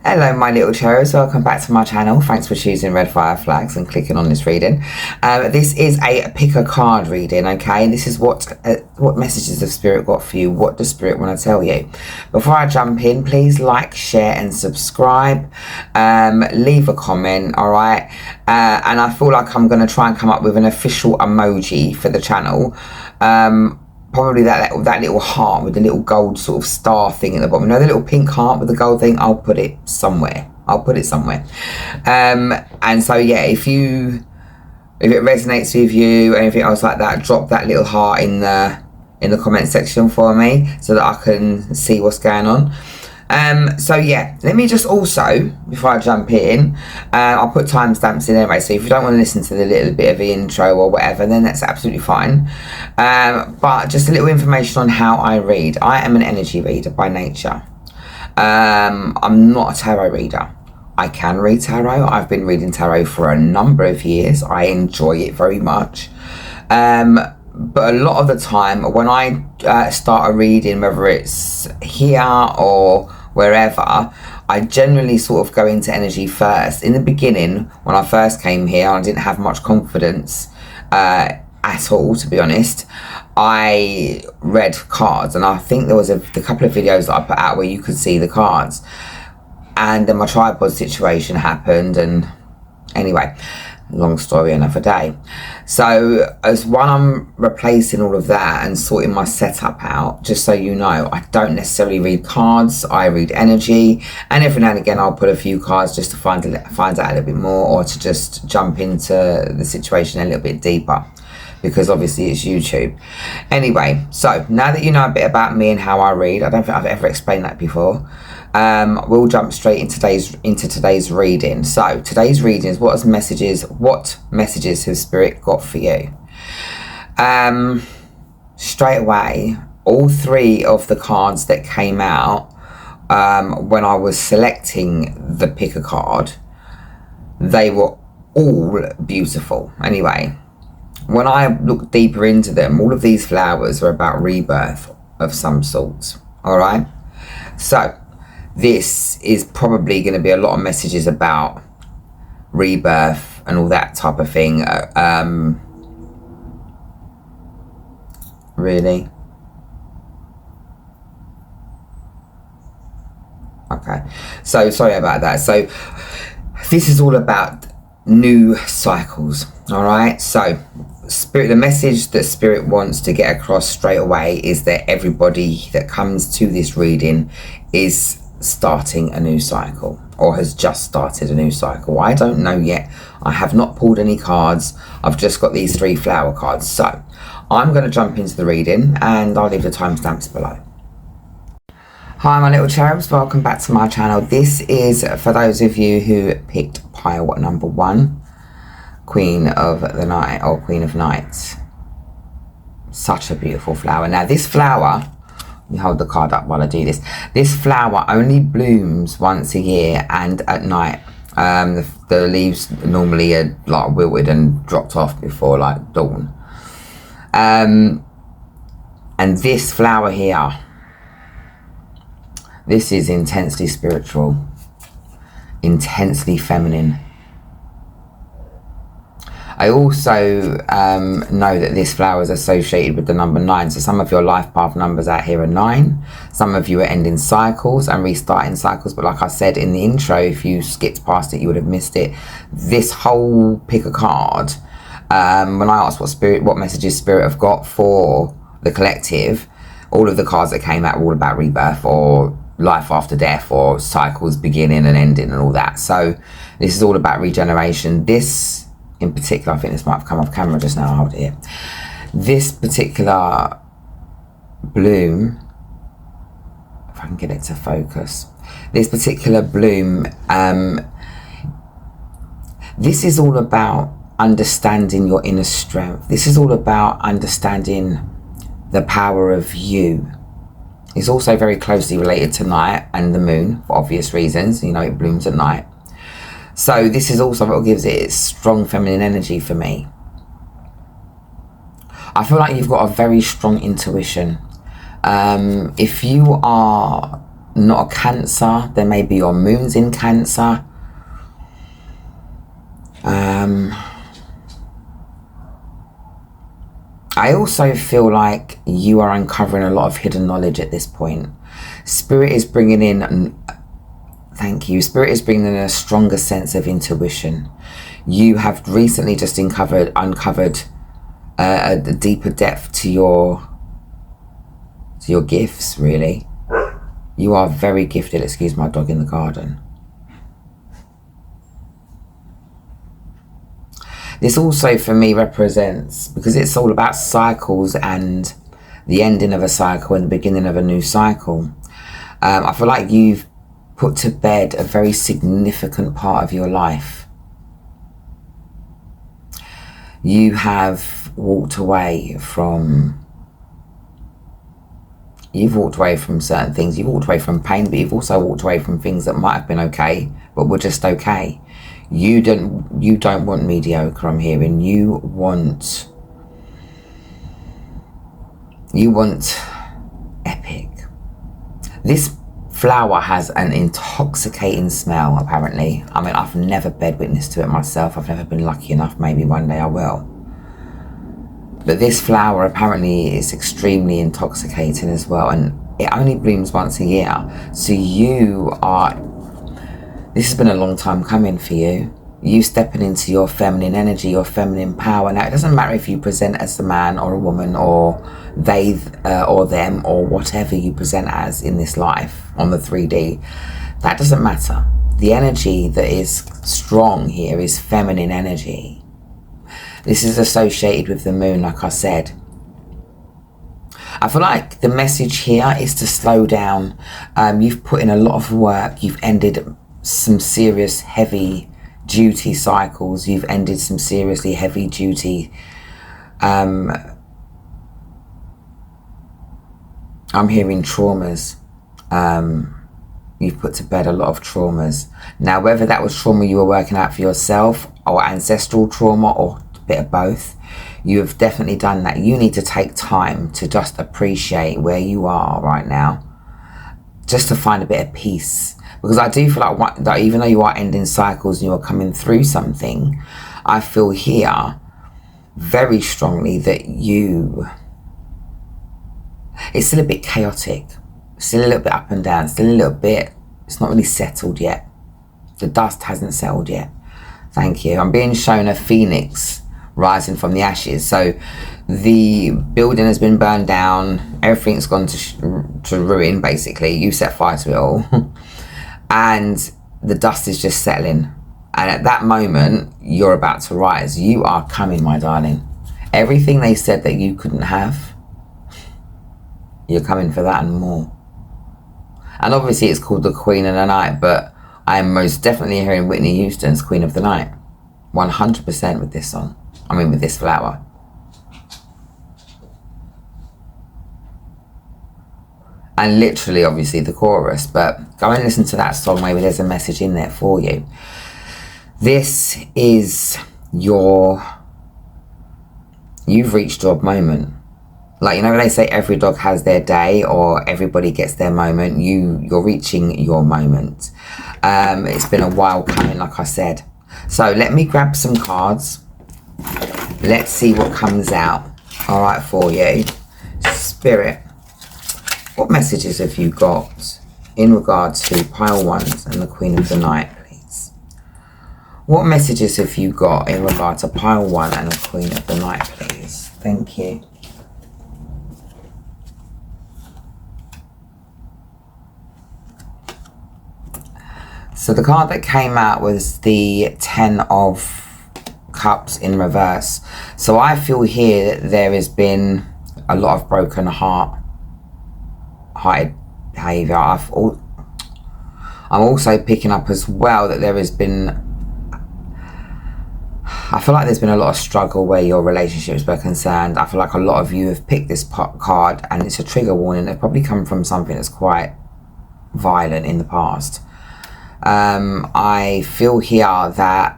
Hello my little cherubs, welcome back to my channel. Thanks for choosing red fire flags and clicking on this reading. This is a pick a card reading, okay? This is what messages of spirit got for you. What does spirit want to tell you? Before I jump in, please like, share and subscribe. Leave a comment, alright? And I feel like I'm going to try and come up with an official emoji for the channel. Probably that little heart with the little gold sort of star thing at the bottom. You know, the little pink heart with the gold thing? I'll put it somewhere. And so yeah, if it resonates with you, anything else like that, drop that little heart in the comment section for me so that I can see what's going on. So yeah, let me just also, before I jump in, I'll put timestamps in anyway, so if you don't want to listen to the little bit of the intro or whatever, then that's absolutely fine. But just a little information on how I read. I am an energy reader by nature. I'm not a tarot reader. I can read tarot. I've been reading tarot for a number of years. I enjoy it very much. But a lot of the time when I start a reading, whether it's here or wherever, I generally sort of go into energy first. In the beginning, when I first came here, I didn't have much confidence at all, to be honest. I read cards, and I think there was a couple of videos that I put out where you could see the cards. And then my tripod situation happened, and anyway, long story, another day. So as one, I'm replacing all of that and sorting my setup out. Just so you know, I don't necessarily read cards. I read energy, and every now and again I'll put a few cards just to find out a little bit more, or to just jump into the situation a little bit deeper, because obviously it's YouTube. Anyway, so now that you know a bit about me and how I read, I don't think I've ever explained that before. We'll jump straight into today's reading. So today's reading is what messages has spirit got for you? Straight away, all three of the cards that came out when I was selecting the pick a card, they were all beautiful. Anyway, when I looked deeper into them, all of these flowers are about rebirth of some sort. All right, so this is probably going to be a lot of messages about rebirth and all that type of thing. Really? Okay. So sorry about that. So this is all about new cycles. All right. So spirit, the message that spirit wants to get across straight away is that everybody that comes to this reading is starting a new cycle, or has just started a new cycle. I don't know yet. I have not pulled any cards. I've just got these three flower cards. So I'm going to jump into the reading, and I'll leave the timestamps below. Hi my little cherubs, welcome back to my channel. This is for those of you who picked pile number 1, Queen of the Night, or Queen of Nights. Such a beautiful flower. Now this flower, let me hold the card up while I do this. This flower only blooms once a year and at night. The leaves normally are like wilted and dropped off before like dawn. And this flower here, this is intensely spiritual, intensely feminine. I also know that this flower is associated with the number 9. So some of your life path numbers out here are 9. Some of you are ending cycles and restarting cycles. But like I said in the intro, if you skipped past it, you would have missed it. This whole pick a card, when I asked what messages spirit have got for the collective, all of the cards that came out were all about rebirth, or life after death, or cycles beginning and ending and all that. So this is all about regeneration. This in particular, I think this might have come off camera just now, I'll hold it here. This particular bloom, if I can get it to focus, this particular bloom, this is all about understanding your inner strength. This is all about understanding the power of you. It's also very closely related to night and the moon, for obvious reasons. You know, it blooms at night. So this is also what gives it its strong feminine energy for me. I feel like you've got a very strong intuition. If you are not a Cancer. There may be your moon's in Cancer. I also feel like you are uncovering a lot of hidden knowledge at this point. Spirit is bringing in, thank you, Spirit is bringing in a stronger sense of intuition. You have recently just uncovered a deeper depth to your gifts, really. You are very gifted. Excuse my dog in the garden. This also for me represents, because it's all about cycles and the ending of a cycle and the beginning of a new cycle. I feel like you've put to bed a very significant part of your life. You have walked away from certain things. You've walked away from pain, but you've also walked away from things that might have been okay, but were just okay. You don't want mediocre, I'm hearing. You want epic. This flower has an intoxicating smell, apparently. I mean, I've never bed witness to it myself. I've never been lucky enough. Maybe one day I will. But this flower apparently is extremely intoxicating as well, and it only blooms once a year. So this has been a long time coming for you. You stepping into your feminine energy, your feminine power. Now, it doesn't matter if you present as a man or a woman, or they or them, or whatever you present as in this life on the 3D. That doesn't matter. The energy that is strong here is feminine energy. This is associated with the moon, like I said. I feel like the message here is to slow down. You've put in a lot of work. You've ended some serious heavy duty cycles. You've ended some seriously heavy duty. I'm hearing traumas. You've put to bed a lot of traumas. Now, whether that was trauma you were working out for yourself, or ancestral trauma, or bit of both, you have definitely done that. You need to take time to just appreciate where you are right now, just to find a bit of peace. Because I do feel like that even though you are ending cycles and you are coming through something, I feel here very strongly that it's still a bit chaotic, still a little bit up and down, still a little bit, it's not really settled yet. The dust hasn't settled yet. Thank you. I'm being shown a phoenix rising from the ashes. So the building has been burned down, everything's gone to ruin, basically. You set fire to it all. And the dust is just settling. And at that moment, you're about to rise. You are coming, my darling. Everything they said that you couldn't have, you're coming for that and more. And obviously it's called the Queen of the Night, but I am most definitely hearing Whitney Houston's Queen of the Night. 100% with this song. I mean, with this flower. And literally, obviously, the chorus. But go and listen to that song. Maybe there's a message in there for you. This is you've reached your moment. Like, you know when they say every dog has their day, or everybody gets their moment, you're reaching your moment. It's been a while coming, like I said. So let me grab some cards. Let's see what comes out. All right, for you. Spirit, what messages have you got in regard to pile ones and the Queen of the Night, please? What messages have you got in regard to pile one and the Queen of the Night, please? Thank you. So the card that came out was the 10 of Cups in reverse. So I feel here that there has been a lot of broken hearted behaviour. I'm also picking up as well that there has been, I feel like there's been a lot of struggle where your relationships were concerned. I feel like a lot of you have picked this card and it's a trigger warning. It's probably come from something that's quite violent in the past. I feel here that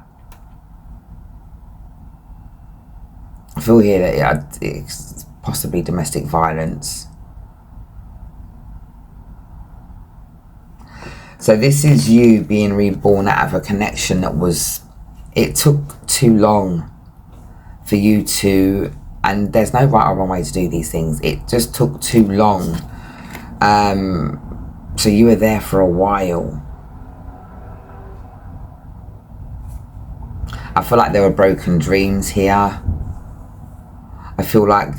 it's possibly domestic violence. So this is you being reborn out of a connection that was, it took too long for you to, and there's no right or wrong way to do these things. It just took too long. So you were there for a while. I feel like there were broken dreams here. I feel like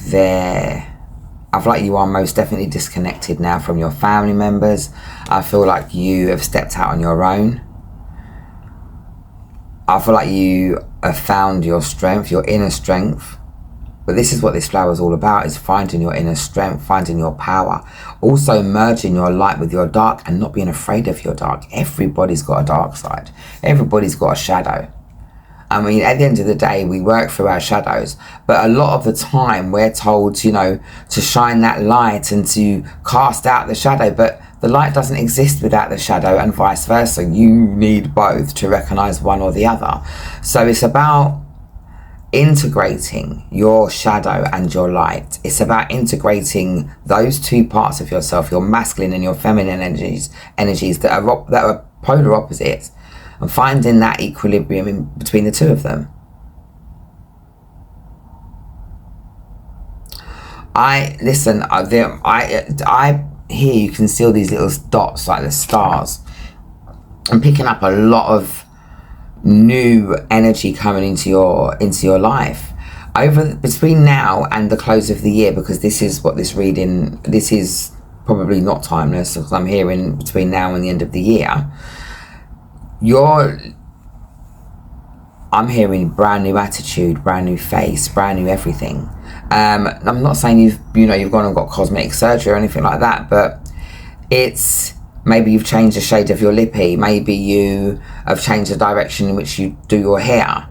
you are most definitely disconnected now from your family members. I feel like you have stepped out on your own. I feel like you have found your strength, your inner strength. But this is what this flower is all about, is finding your inner strength, finding your power. Also merging your light with your dark and not being afraid of your dark. Everybody's got a dark side. Everybody's got a shadow. I mean, at the end of the day, we work through our shadows. But a lot of the time, we're told, to shine that light and to cast out the shadow. But the light doesn't exist without the shadow, and vice versa. You need both to recognize one or the other. So it's about integrating your shadow and your light. It's about integrating those two parts of yourself, your masculine and your feminine energies that are polar opposites, and finding that equilibrium in between the two of them. I here you can see all these little dots like the stars. I'm picking up a lot of new energy coming into your life between now and the close of the year, because this is probably not timeless, because I'm hearing between now and the end of the year. I'm hearing brand new attitude, brand new face, brand new everything. I'm not saying you've gone and got cosmetic surgery or anything like that, but it's maybe you've changed the shade of your lippy. Maybe you have changed the direction in which you do your hair.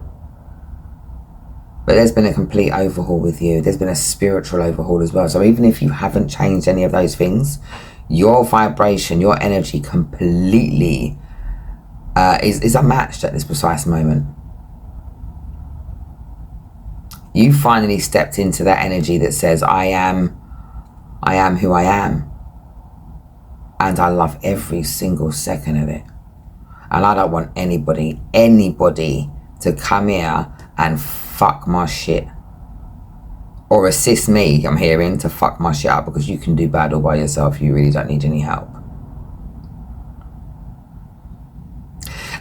But there's been a complete overhaul with you. There's been a spiritual overhaul as well. So even if you haven't changed any of those things, your vibration, your energy completely is unmatched at this precise moment. You finally stepped into that energy that says, I am who I am. And I love every single second of it. And I don't want anybody to come here and fuck my shit. Or assist me, I'm hearing, to fuck my shit up, because you can do bad all by yourself. You really don't need any help.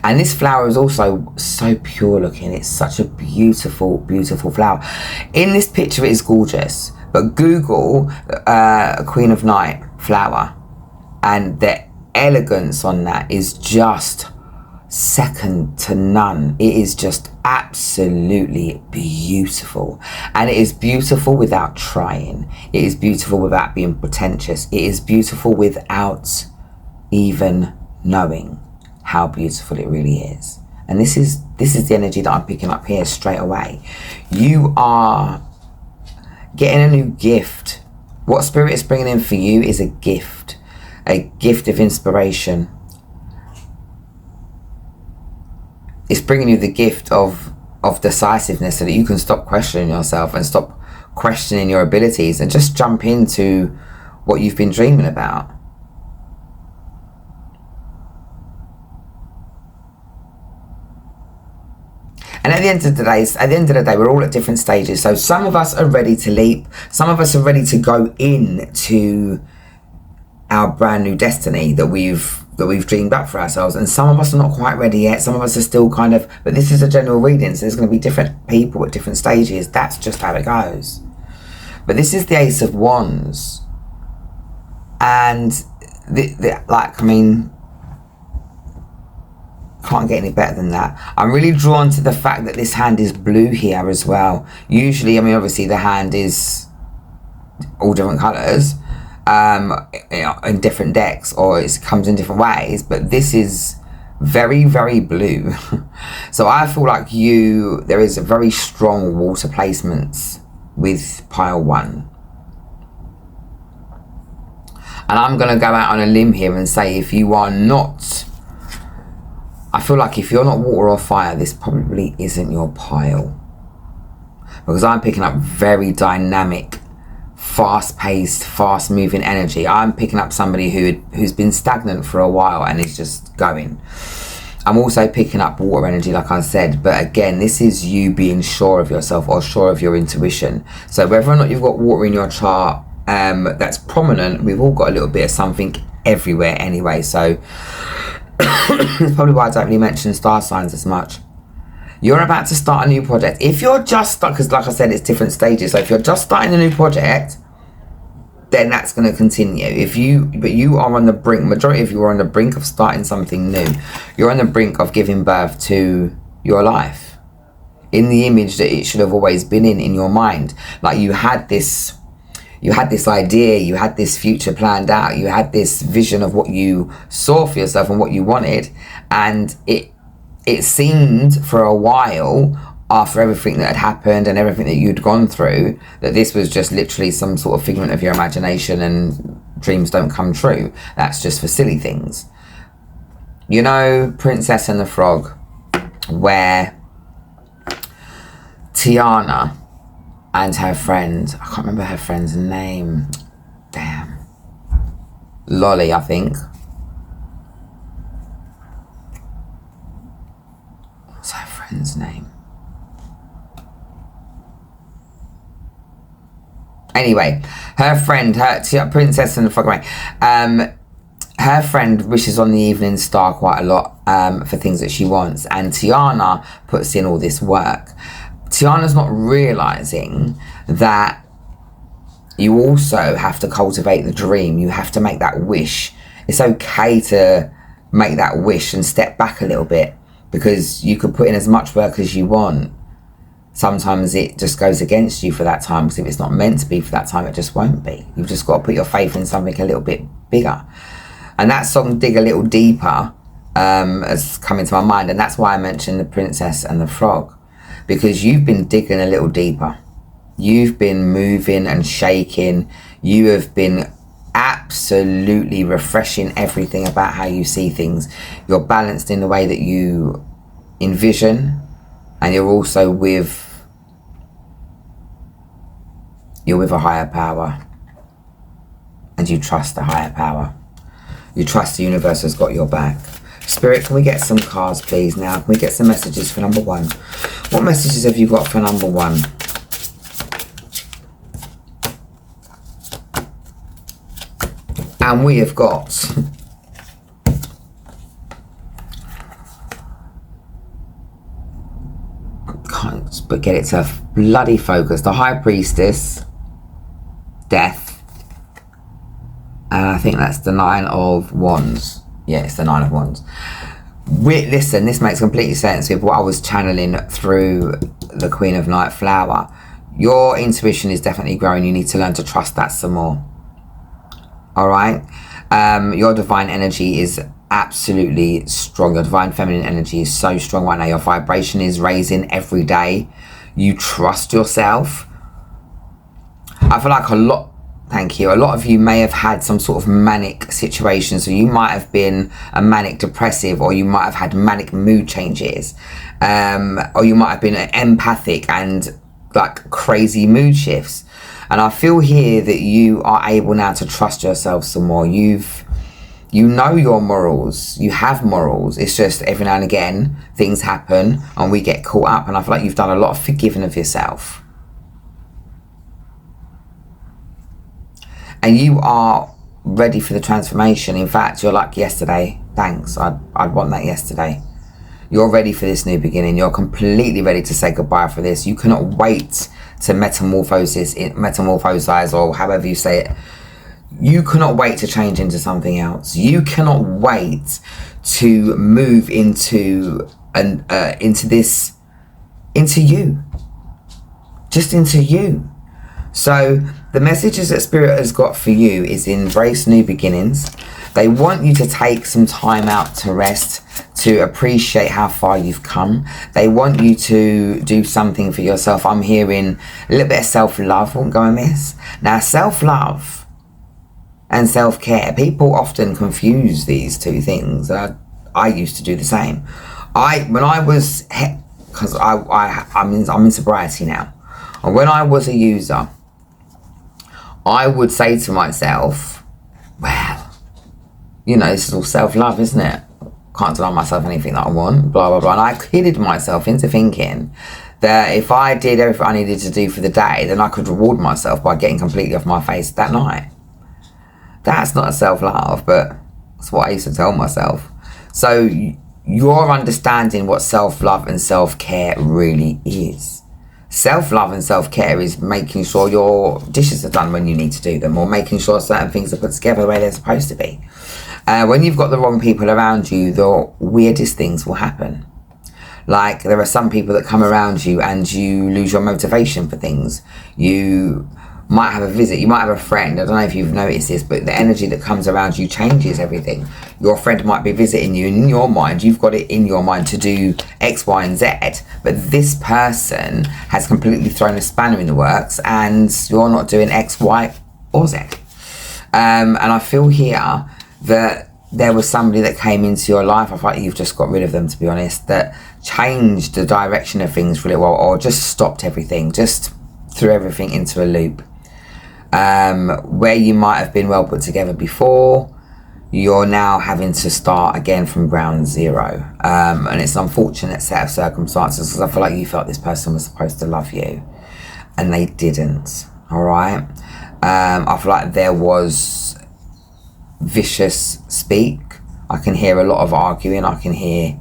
And this flower is also so pure looking. It's such a beautiful, beautiful flower. In this picture, it is gorgeous. But Google Queen of Night flower, and the elegance on that is just second to none. It is just absolutely beautiful. And it is beautiful without trying. It is beautiful without being pretentious. It is beautiful without even knowing how beautiful it really is. And this is the energy that I'm picking up here straight away. You are getting a new gift. What Spirit is bringing in for you is a gift of inspiration. It's bringing you the gift of decisiveness, so that you can stop questioning yourself and stop questioning your abilities and just jump into what you've been dreaming about. And at the end of the day, we're all at different stages. So some of us are ready to leap. Some of us are ready to go into our brand new destiny that we've dreamed up for ourselves. And some of us are not quite ready yet. Some of us are still but this is a general reading. So there's going to be different people at different stages. That's just how it goes. But this is the Ace of Wands. And can't get any better than that. I'm really drawn to the fact that this hand is blue here as well. Usually, obviously the hand is all different colours in different decks, or it comes in different ways, but this is very, very blue. So I feel like there is a very strong water placements with pile 1. And I'm going to go out on a limb here and say, if you are not, I feel like if you're not water or fire, this probably isn't your pile. Because I'm picking up very dynamic fast-paced, fast-moving energy. I'm picking up somebody who's been stagnant for a while and is just going. I'm also picking up water energy, like I said, but again, this is you being sure of yourself or sure of your intuition. So whether or not you've got water in your chart that's prominent, we've all got a little bit of something everywhere anyway. So it's probably why I don't really mention star signs as much. You're about to start a new project. If you're just stuck, because like I said, it's different stages. So if you're just starting a new project, then that's going to continue. But you are on the brink, majority of you are on the brink of starting something new. You're on the brink of giving birth to your life in the image that it should have always been in your mind. Like you had this idea, you had this future planned out, you had this vision of what you saw for yourself and what you wanted, and it seemed for a while, after everything that had happened and everything that you'd gone through, that this was just literally some sort of figment of your imagination and dreams don't come true. That's just for silly things. You know, Princess and the Frog, where Tiana and her friend, I can't remember her friend's name, damn, Lolly, I think. What's her friend's name? Anyway, her friend, Princess and the Frog, her friend wishes on the evening star quite a lot for things that she wants, and Tiana puts in all this work. Tiana's not realising that you also have to cultivate the dream. You have to make that wish. It's okay to make that wish and step back a little bit, because you could put in as much work as you want. Sometimes it just goes against you for that time, because if it's not meant to be for that time, it just won't be. You've just got to put your faith in something a little bit bigger. And that song, Dig a Little Deeper, has come into my mind, and that's why I mentioned the Princess and the Frog, because you've been digging a little deeper. You've been moving and shaking. You have been absolutely refreshing everything about how you see things. You're balanced in the way that you envision, and you're also with a higher power, and you trust the higher power. You trust the universe has got your back. Spirit, can we get some cards, please, now? Can we get some messages for number one? What messages have you got for number one? And we have got... can't but get it to bloody focus. The High Priestess, Death, and I think that's the Nine of Wands. Yeah, it's the Nine of Wands. Listen, this makes complete sense with what I was channeling through the Queen of Night Flower. Your intuition is definitely growing. You need to learn to trust that some more. All right? Your divine energy is absolutely strong. Your divine feminine energy is so strong right now. Your vibration is raising every day. You trust yourself. I feel like a lot of you may have had some sort of manic situation. So you might have been a manic depressive, or you might have had manic mood changes, or you might have been empathic and like crazy mood shifts. And I feel here that you are able now to trust yourself some more. You know your morals. You have morals. It's just every now and again things happen and we get caught up. And I feel like you've done a lot of forgiving of yourself. And you are ready for the transformation. In fact, you're like, yesterday, thanks, I'd want that yesterday. You're ready for this new beginning. You're completely ready to say goodbye for this. You cannot wait to metamorphose, or however you say it. You cannot wait to change into something else. You cannot wait to move into you. Just into you. So the messages that Spirit has got for you is embrace new beginnings. They want you to take some time out to rest, to appreciate how far you've come. They want you to do something for yourself. I'm hearing a little bit of self-love won't go amiss. Now, self-love and self-care, people often confuse these two things. I used to do the same. I'm in sobriety now. And when I was a user, I would say to myself, well, you know, this is all self-love, isn't it? Can't deny myself anything that I want, blah, blah, blah. And I kidded myself into thinking that if I did everything I needed to do for the day, then I could reward myself by getting completely off my face that night. That's not a self-love, but that's what I used to tell myself. So you're understanding what self-love and self-care really is. Self-love and self-care is making sure your dishes are done when you need to do them, or making sure certain things are put together where they're supposed to be. When you've got the wrong people around you, the weirdest things will happen. Like, there are some people that come around you and you lose your motivation for things. You might have a visit, you might have a friend, I don't know if you've noticed this, but the energy that comes around you changes everything. Your friend might be visiting you, and in your mind, you've got it in your mind to do X, Y, and Z, but this person has completely thrown a spanner in the works, and you're not doing X, Y, or Z. And I feel here that there was somebody that came into your life, I feel like you've just got rid of them, to be honest, that changed the direction of things really well, or just stopped everything, just threw everything into a loop. Where you might have been well put together before, you're now having to start again from ground zero. And it's an unfortunate set of circumstances, because I feel like you felt this person was supposed to love you and they didn't. All right. I feel like there was vicious speak. I can hear a lot of arguing. I can hear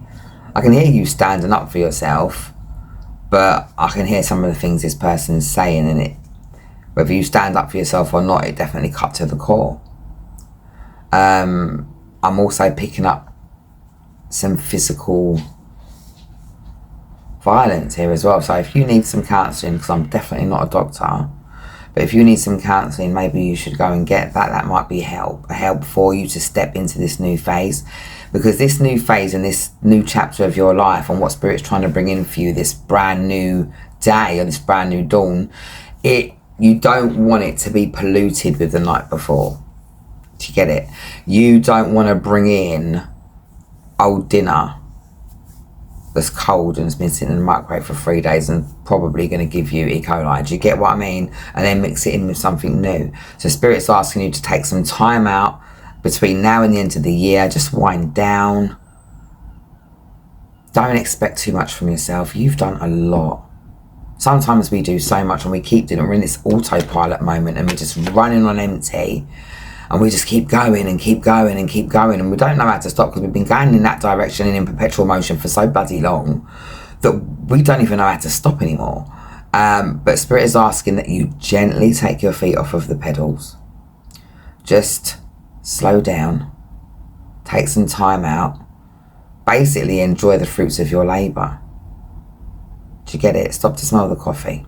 you standing up for yourself, but I can hear some of the things this person is saying, and it, whether you stand up for yourself or not, it definitely cut to the core. I'm also picking up some physical violence here as well. So if you need some counselling, because I'm definitely not a doctor, but if you need some counselling, maybe you should go and get that. That might be a help for you to step into this new phase. Because this new phase and this new chapter of your life, and what Spirit's trying to bring in for you, this brand new day or this brand new dawn, you don't want it to be polluted with the night before. Do you get it? You don't want to bring in old dinner that's cold and has been sitting in the microwave for 3 days and probably going to give you E. coli. Do you get what I mean? And then mix it in with something new. So Spirit's asking you to take some time out between now and the end of the year. Just wind down. Don't expect too much from yourself. You've done a lot. Sometimes we do so much and we keep doing it. We're in this autopilot moment and we're just running on empty. And we just keep going and keep going and keep going. And we don't know how to stop, because we've been going in that direction and in perpetual motion for so bloody long that we don't even know how to stop anymore. But Spirit is asking that you gently take your feet off of the pedals. Just slow down. Take some time out. Basically enjoy the fruits of your labour. Do you get it? Stop to smell the coffee.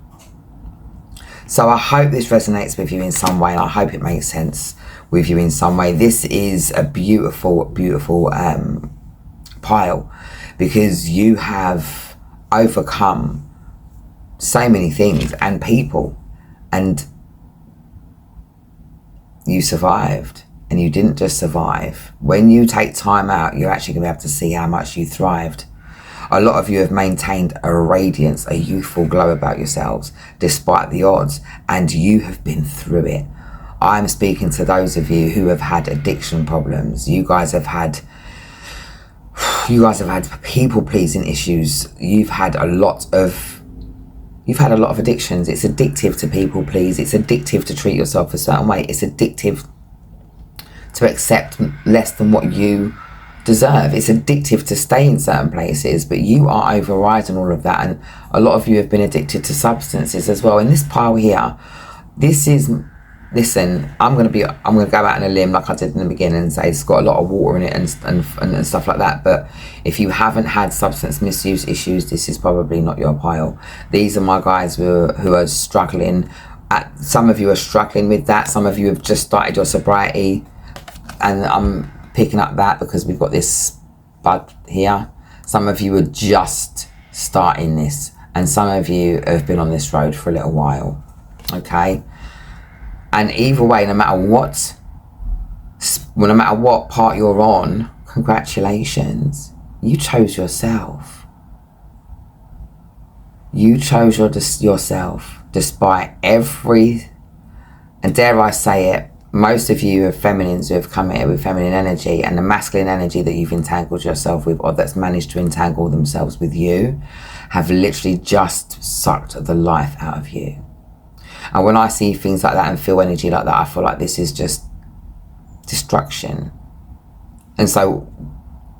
So I hope this resonates with you in some way, and I hope it makes sense with you in some way. This is a beautiful, beautiful pile, because you have overcome so many things and people, and you survived. And you didn't just survive. When you take time out, you're actually going to be able to see how much you thrived. A lot of you have maintained a radiance, a youthful glow about yourselves, despite the odds, and you have been through it. I'm speaking to those of you who have had addiction problems. You guys have had people-pleasing issues. You've had a lot of addictions. It's addictive to people please. It's addictive to treat yourself a certain way. It's addictive to accept less than what you deserve. It's addictive to stay in certain places, but you are overriding all of that. And a lot of you have been addicted to substances as well. In this pile here, listen, I'm going to go out on a limb like I did in the beginning and say it's got a lot of water in it and stuff like that. But if you haven't had substance misuse issues, this is probably not your pile. These are my guys who are struggling. Some of you are struggling with that. Some of you have just started your sobriety, and I'm picking up that because we've got this bud here. Some of you are just starting this, and some of you have been on this road for a little while. Okay. And either way, no matter what part you're on, congratulations. You chose yourself. You chose yourself despite every And dare I say it, most of you are feminines who have come here with feminine energy, and the masculine energy that you've entangled yourself with, or that's managed to entangle themselves with you, have literally just sucked the life out of you. And when I see things like that and feel energy like that, I feel like this is just destruction. And so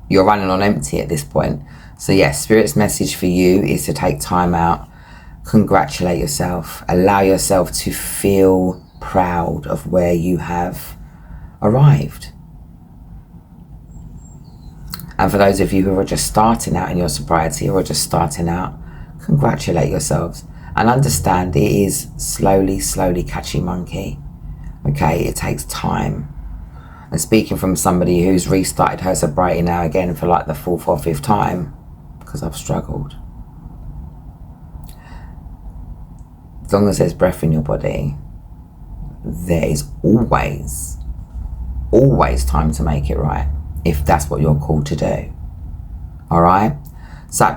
you're running on empty at this point. So yes, Spirit's message for you is to take time out, congratulate yourself, allow yourself to feel proud of where you have arrived. And for those of you who are just starting out in your sobriety or just starting out, congratulate yourselves and understand it is slowly catching monkey. Okay, it takes time. And speaking from somebody who's restarted her sobriety now again for like the 4th or 5th time, because I've struggled. As long as there's breath in your body, there is always time to make it right, if that's what you're called to do. Alright? So,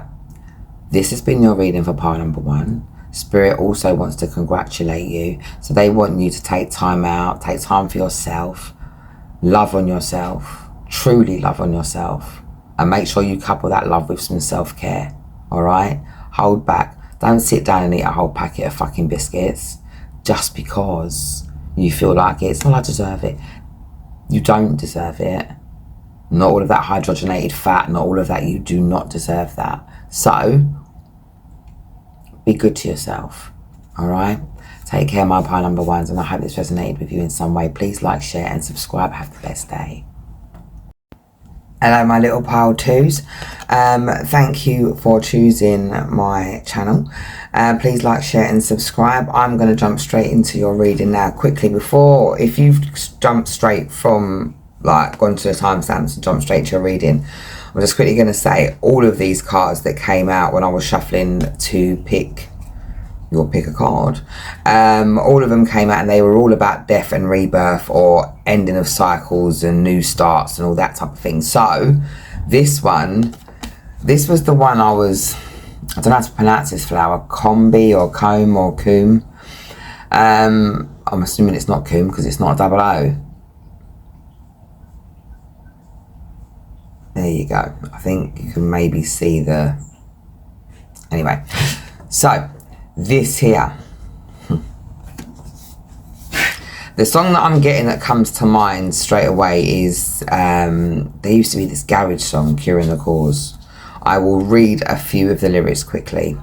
this has been your reading for pile number 1. Spirit also wants to congratulate you. So they want you to take time out, take time for yourself, love on yourself, truly love on yourself, and make sure you couple that love with some self-care. Alright? Hold back. Don't sit down and eat a whole packet of fucking biscuits just because you feel like it. It's not, I deserve it. You don't deserve it. Not all of that hydrogenated fat, not all of that. You do not deserve that. So, be good to yourself. Alright? Take care, my pile number 1s, and I hope this resonated with you in some way. Please like, share, and subscribe. Have the best day. Hello, my little pile 2s. Thank you for choosing my channel. Please like, share, and subscribe. I'm going to jump straight into your reading now quickly. Before, if you've jumped straight from, like, gone to the timestamps and jumped straight to your reading, I'm just quickly going to say all of these cards that came out when I was shuffling to pick a card, all of them came out and they were all about death and rebirth, or ending of cycles and new starts and all that type of thing. So this was the one I don't know how to pronounce this flower, combi or comb or coom. I'm assuming it's not coom because it's not a double O. There you go. I think you can maybe see the... Anyway, so this here. The song that I'm getting that comes to mind straight away is, there used to be this garage song, Curing the Cause. I will read a few of the lyrics quickly.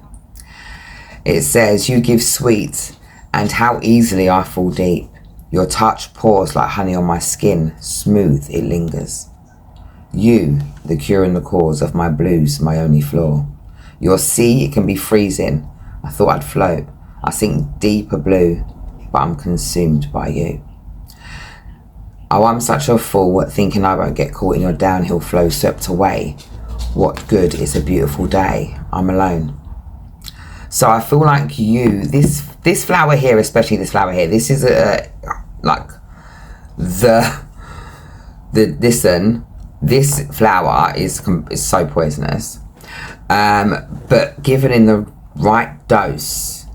It says, "You give sweet, and how easily I fall deep. Your touch pours like honey on my skin, smooth it lingers. You, the cure and the cause of my blues, my only flaw. Your sea, it can be freezing. I thought I'd float. I sink deeper blue, but I'm consumed by you. Oh, I'm such a fool, thinking I won't get caught in your downhill flow, swept away. What good is a beautiful day? I'm alone." So I feel like you, this flower here, especially this flower here, this is this flower is so poisonous, but given in the right dose,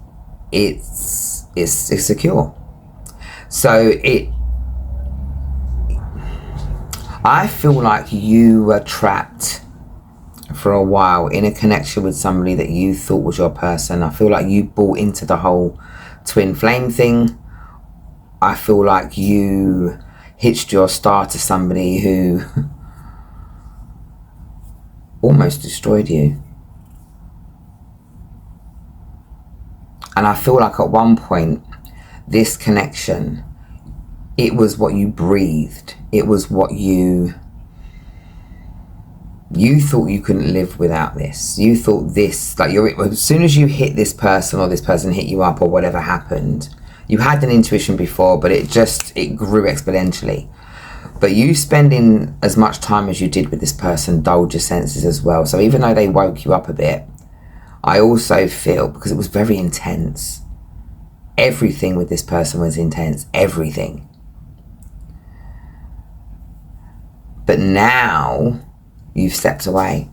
it's a cure. So I feel like you were trapped for a while in a connection with somebody that you thought was your person. I feel like you bought into the whole twin flame thing. I feel like you hitched your star to somebody who almost destroyed you. And I feel like at one point, this connection, it was what you breathed. It was what you thought you couldn't live without this. You thought this, like, as soon as you hit this person or this person hit you up or whatever happened, you had an intuition before, but it grew exponentially. But you spending as much time as you did with this person dulled your senses as well. So even though they woke you up a bit, I also feel, because it was very intense, everything with this person was intense, everything. But now you've stepped away.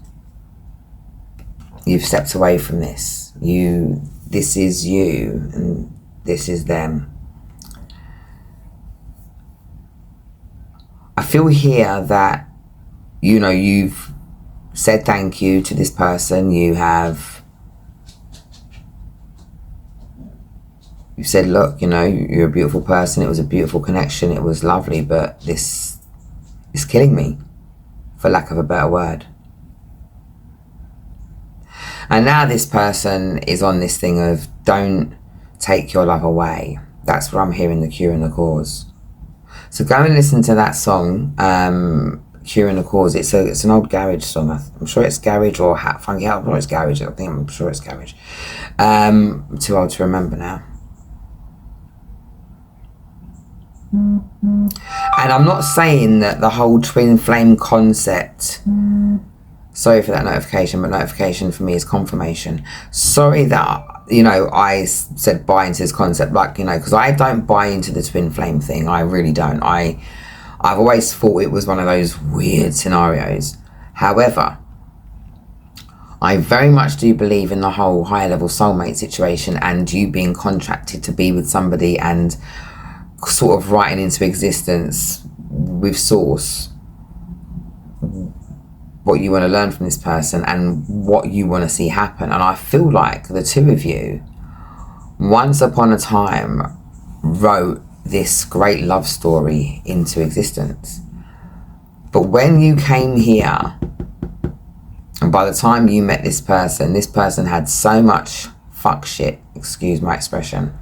You've stepped away from this. This is you and this is them. feel here that, you know, you've said thank you to this person. You've said, look, you know, you're a beautiful person. It was a beautiful connection. It was lovely, but this is killing me, for lack of a better word. And now this person is on this thing of don't take your love away. That's where I'm hearing the cure and the cause. So go and listen to that song, Cure and the Cause. It's an old garage song. I'm sure it's garage or funky house. No, it's garage. I'm sure it's garage. I'm too old to remember now. And I'm not saying that the whole twin flame concept, sorry for that notification, but notification for me is confirmation. Sorry that, you know, I said buy into this concept, like, you know, because I don't buy into the twin flame thing. I really don't. I've always thought it was one of those weird scenarios. However, I very much do believe in the whole higher level soulmate situation, and you being contracted to be with somebody and sort of writing into existence with source what you want to learn from this person and what you want to see happen. And I feel like the two of you once upon a time wrote this great love story into existence. But when you came here, and by the time you met this person had so much fuck shit, excuse my expression,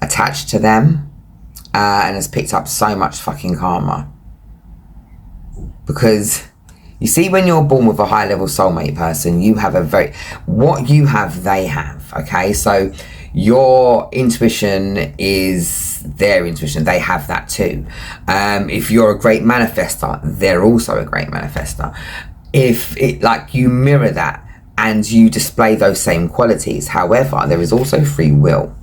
attached to them, and has picked up so much fucking karma. Because you see, when you're born with a high level soulmate person, you have what you have, they have, okay? So your intuition is their intuition. They have that too. If you're a great manifester, they're also a great manifester. If it, like, you mirror that and you display those same qualities. However, there is also free will.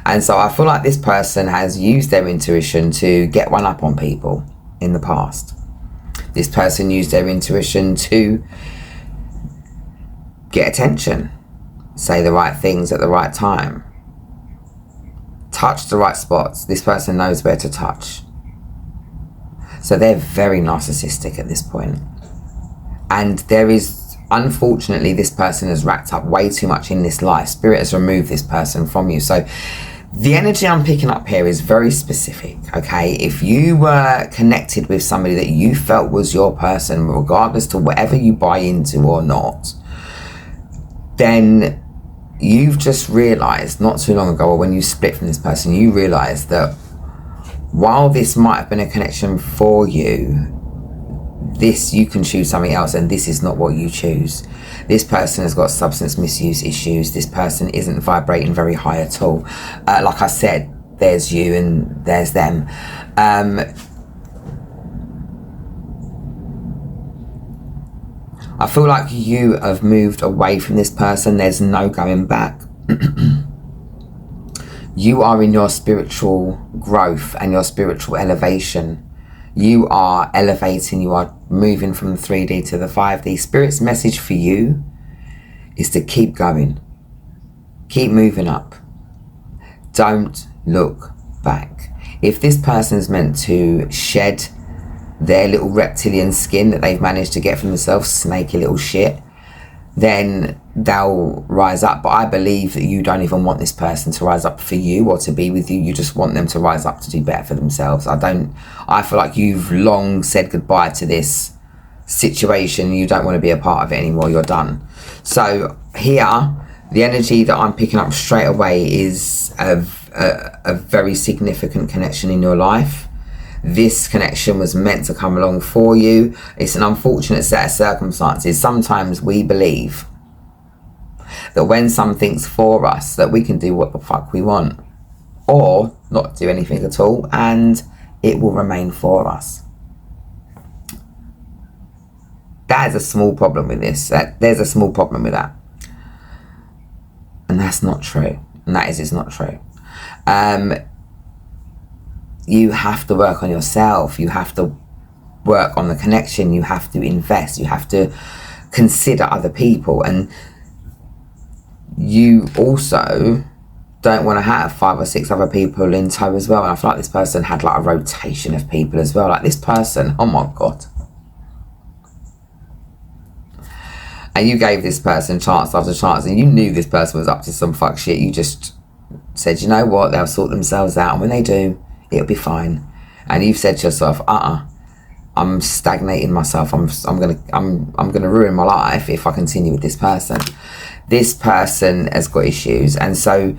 And so I feel like this person has used their intuition to get one up on people in the past. This person used their intuition to get attention, say the right things at the right time, touch the right spots. This person knows where to touch. So they're very narcissistic at this point. And there is, unfortunately, this person has racked up way too much in this life. Spirit has removed this person from you. So the energy I'm picking up here is very specific, okay? If you were connected with somebody that you felt was your person, regardless to whatever you buy into or not, then you've just realized not too long ago, or when you split from this person, you realized that while this might have been a connection for you, you can choose something else, and this is not what you choose. This person has got substance misuse issues. This person isn't vibrating very high at all. Like I said, there's you and there's them. I feel like you have moved away from this person. There's no going back. You are in your spiritual growth and your spiritual elevation. You are elevating, you are moving from the 3D to the 5D. Spirit's message for you is to keep going. Keep moving up. Don't look back. If this person's meant to shed their little reptilian skin that they've managed to get for themselves, snaky little shit, then they'll rise up. But I believe that you don't even want this person to rise up for you or to be with you. You just want them to rise up to do better for themselves. I feel like you've long said goodbye to this situation. You don't want to be a part of it anymore. You're done. So here, the energy that I'm picking up straight away is a very significant connection in your life. This connection was meant to come along for you. It's an unfortunate set of circumstances. Sometimes we believe that when something's for us, that we can do what the fuck we want, or not do anything at all, and it will remain for us. That is a small problem with this. There's a small problem with that. And that's not true. And that is not true. You have to work on yourself. You have to work on the connection. You have to invest. You have to consider other people. And you also don't want to have 5 or 6 other people in tow as well. And I feel like this person had like a rotation of people as well. Like this person, oh my God. And you gave this person chance after chance, and you knew this person was up to some fuck shit. You just said, you know what, they'll sort themselves out, and when they do, it'll be fine. And you've said to yourself, I'm stagnating myself. I'm gonna ruin my life if I continue with this person. This person has got issues, and so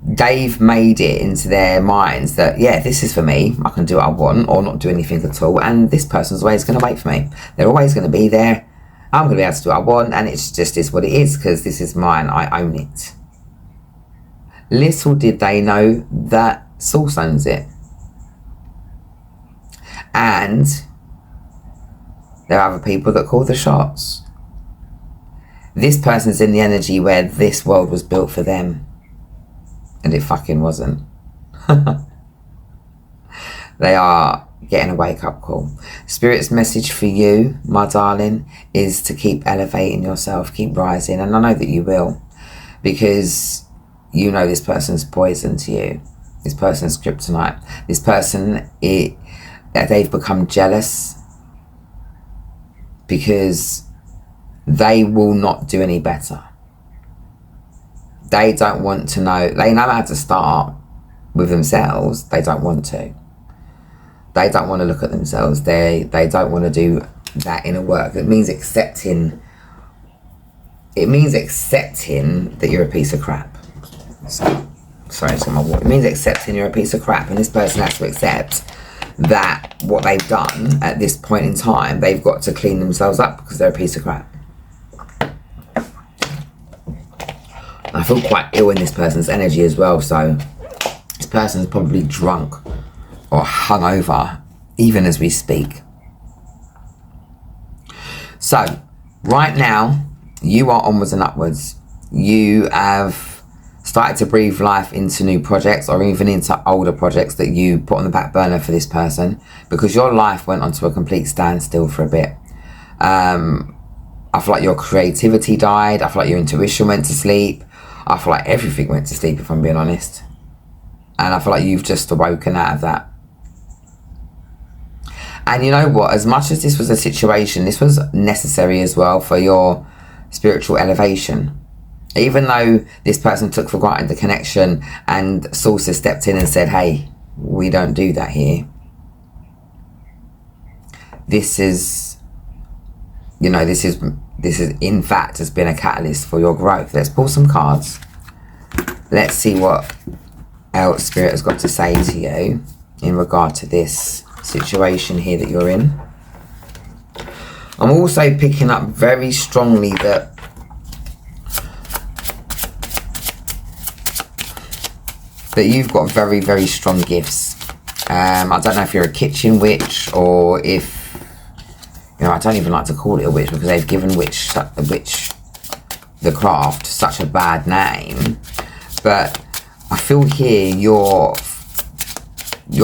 they've made it into their minds that, yeah, this is for me. I can do what I want or not do anything at all, and this person's always going to wait for me. They're always going to be there. I'm going to be able to do what I want, and it's just is what it is, because this is mine. I own it. Little did they know that Source owns it. And there are other people that call the shots. This person's in the energy where this world was built for them. And it fucking wasn't. They are getting a wake-up call. Spirit's message for you, my darling, is to keep elevating yourself, keep rising, and I know that you will, because you know this person's poison to you. This person's kryptonite. This person, they've become jealous because they will not do any better. They don't want to know. They know how to start with themselves. They don't want to. They don't want to look at themselves. They don't want to do that inner work. It means accepting. It means accepting that you're a piece of crap. So, sorry, it's my water. It means accepting you're a piece of crap, and this person has to accept that what they've done at this point in time, they've got to clean themselves up because they're a piece of crap. I feel quite ill in this person's energy as well, so this person's probably drunk or hungover even as we speak. So right now you are onwards and upwards. You have started to breathe life into new projects, or even into older projects that you put on the back burner for this person, because your life went onto a complete standstill for a bit. I feel like your creativity died. I feel like your intuition went to sleep. I feel like everything went to sleep, if I'm being honest. And I feel like you've just awoken out of that. And you know what? As much as this was a situation, this was necessary as well for your spiritual elevation. Even though this person took for granted the connection and Source has stepped in and said, hey, we don't do that here. This is, you know, this is in fact has been a catalyst for your growth. Let's pull some cards. Let's see what else Spirit has got to say to you in regard to this situation here that you're in. I'm also picking up very strongly that you've got very, very strong gifts. I don't know if you're a kitchen witch, or if, you know, I don't even like to call it a witch, because they've given witch the craft such a bad name. But I feel here you're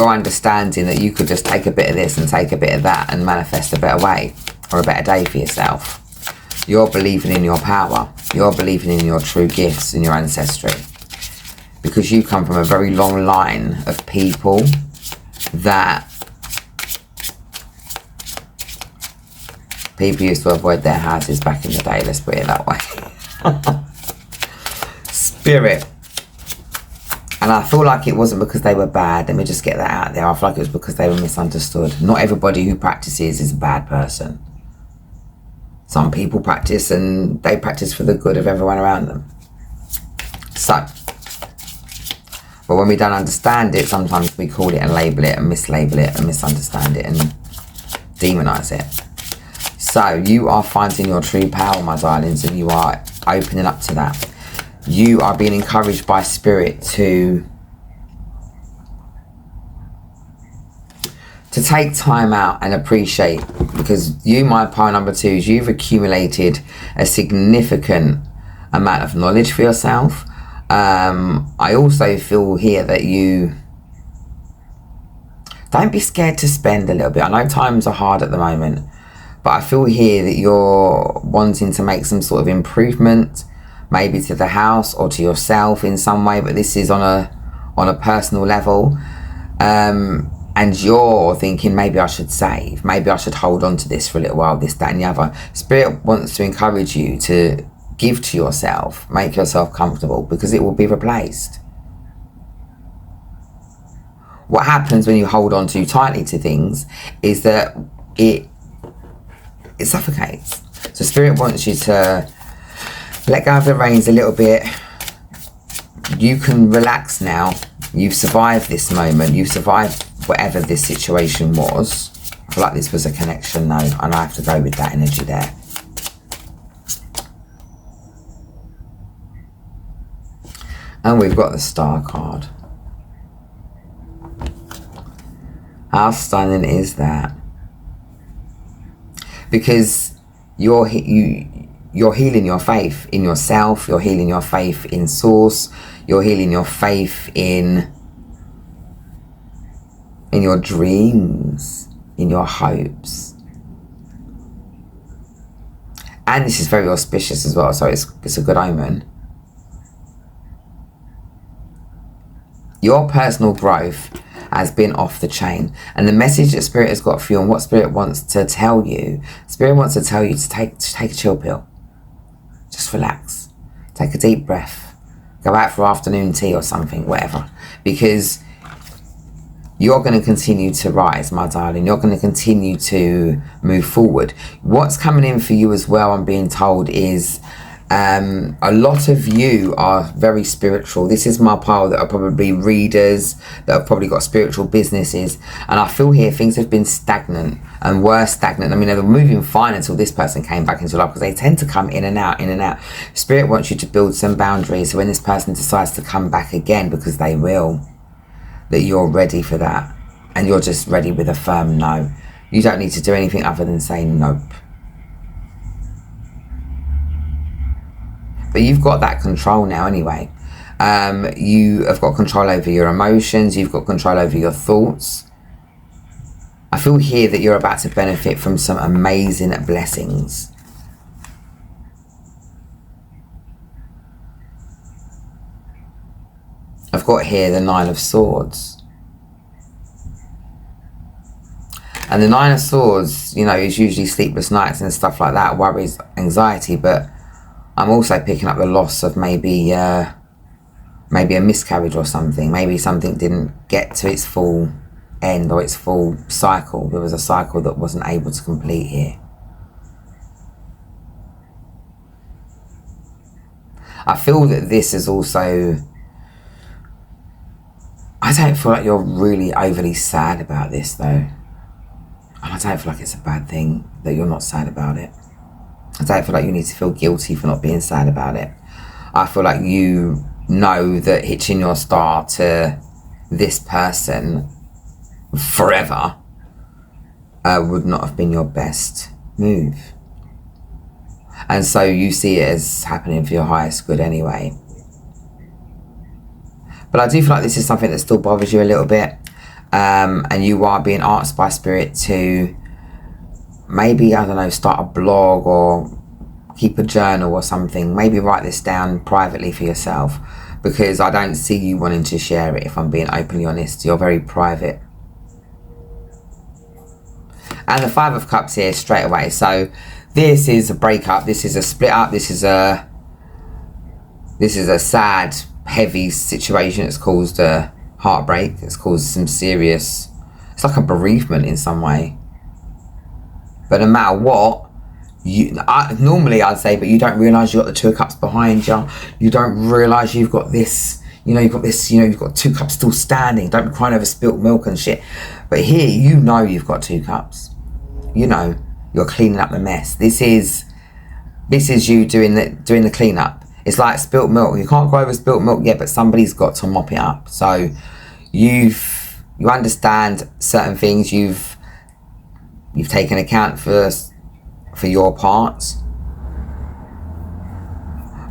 understanding that you could just take a bit of this and take a bit of that and manifest a better way or a better day for yourself. You're believing in your power. You're believing in your true gifts and your ancestry, because you come from a very long line of people that people used to avoid their houses back in the day, let's put it that way. Spirit. And I feel like it wasn't because they were bad. Let me just get that out there. I feel like it was because they were misunderstood. Not everybody who practices is a bad person. Some people practice, and they practice for the good of everyone around them. So, but when we don't understand it, sometimes we call it and label it and mislabel it and misunderstand it and demonize it. So you are finding your true power, my darlings, and you are opening up to that. You are being encouraged by Spirit to take time out and appreciate, because you, my pile number 2s, you've accumulated a significant amount of knowledge for yourself. I also feel here that you don't be scared to spend a little bit. I know times are hard at the moment, but I feel here that you're wanting to make some sort of improvement, maybe to the house or to yourself in some way, but this is on a personal level. And you're thinking, maybe I should save, maybe I should hold on to this for a little while, this, that and the other. Spirit wants to encourage you to give to yourself, make yourself comfortable, because it will be replaced. What happens when you hold on too tightly to things is that it suffocates. So Spirit wants you to let go of the reins a little bit. You can relax now. You've survived this moment. You've survived whatever this situation was. I feel like this was a connection though, and I have to go with that energy there. And we've got the Star card. How stunning is that? Because you're healing your faith in yourself, you're healing your faith in Source, you're healing your faith in your dreams, in your hopes. And this is very auspicious as well, so it's a good omen. Your personal growth has been off the chain, and the message that Spirit has got for you and what Spirit wants to tell you, Spirit wants to tell you to take a chill pill. Just relax, take a deep breath, go out for afternoon tea or something, whatever, because you're going to continue to rise, my darling. You're going to continue to move forward. What's coming in for you as well, I'm being told, is a lot of you are very spiritual. This is my pile that are probably readers, that have probably got spiritual businesses, and I feel here things have been stagnant and were stagnant. I mean, they were moving fine until this person came back into life, because they tend to come in and out, in and out. Spirit wants you to build some boundaries, so when this person decides to come back again, because they will, that you're ready for that, and you're just ready with a firm no. You don't need to do anything other than say nope. But you've got that control now anyway. You have got control over your emotions. You've got control over your thoughts. I feel here that you're about to benefit from some amazing blessings. I've got here the Nine of Swords. And the Nine of Swords, you know, is usually sleepless nights and stuff like that, worries, anxiety, but I'm also picking up the loss of maybe a miscarriage or something. Maybe something didn't get to its full end or its full cycle. There was a cycle that wasn't able to complete here. I feel that this is also... I don't feel like you're really overly sad about this though. And I don't feel like it's a bad thing that you're not sad about it. I don't feel like you need to feel guilty for not being sad about it. I feel like you know that hitching your star to this person forever would not have been your best move. And so you see it as happening for your highest good anyway. But I do feel like this is something that still bothers you a little bit. And you are being asked by Spirit to maybe, I don't know, start a blog or keep a journal or something. Maybe write this down privately for yourself, because I don't see you wanting to share it, if I'm being openly honest. You're very private. And the Five of Cups here straight away. So this is a breakup. This is a split up. This is a sad, heavy situation. It's caused a heartbreak. It's caused some serious... It's like a bereavement in some way. But no matter what, normally I'd say, but you don't realise you've got the Two of Cups behind you. You don't realise you've got this, you've got 2 cups still standing. Don't be crying over spilt milk and shit. But here, you've got 2 cups. You're cleaning up the mess. This is you doing the cleanup. It's like spilt milk. You can't go over spilt milk yet, but somebody's got to mop it up. So you understand certain things. You've taken account for your parts.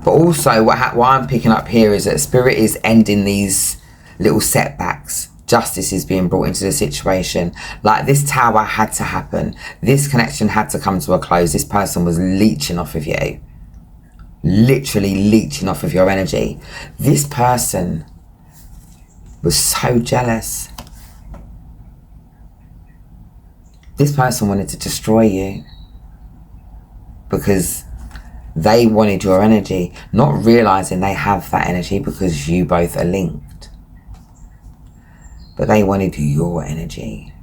But also what I'm picking up here is that Spirit is ending these little setbacks. Justice is being brought into the situation. Like, this tower had to happen. This connection had to come to a close. This person was leeching off of you. literally leeching off of your energy. This person was so jealous. This person wanted to destroy you because they wanted your energy, not realizing they have that energy because you both are linked. But they wanted your energy.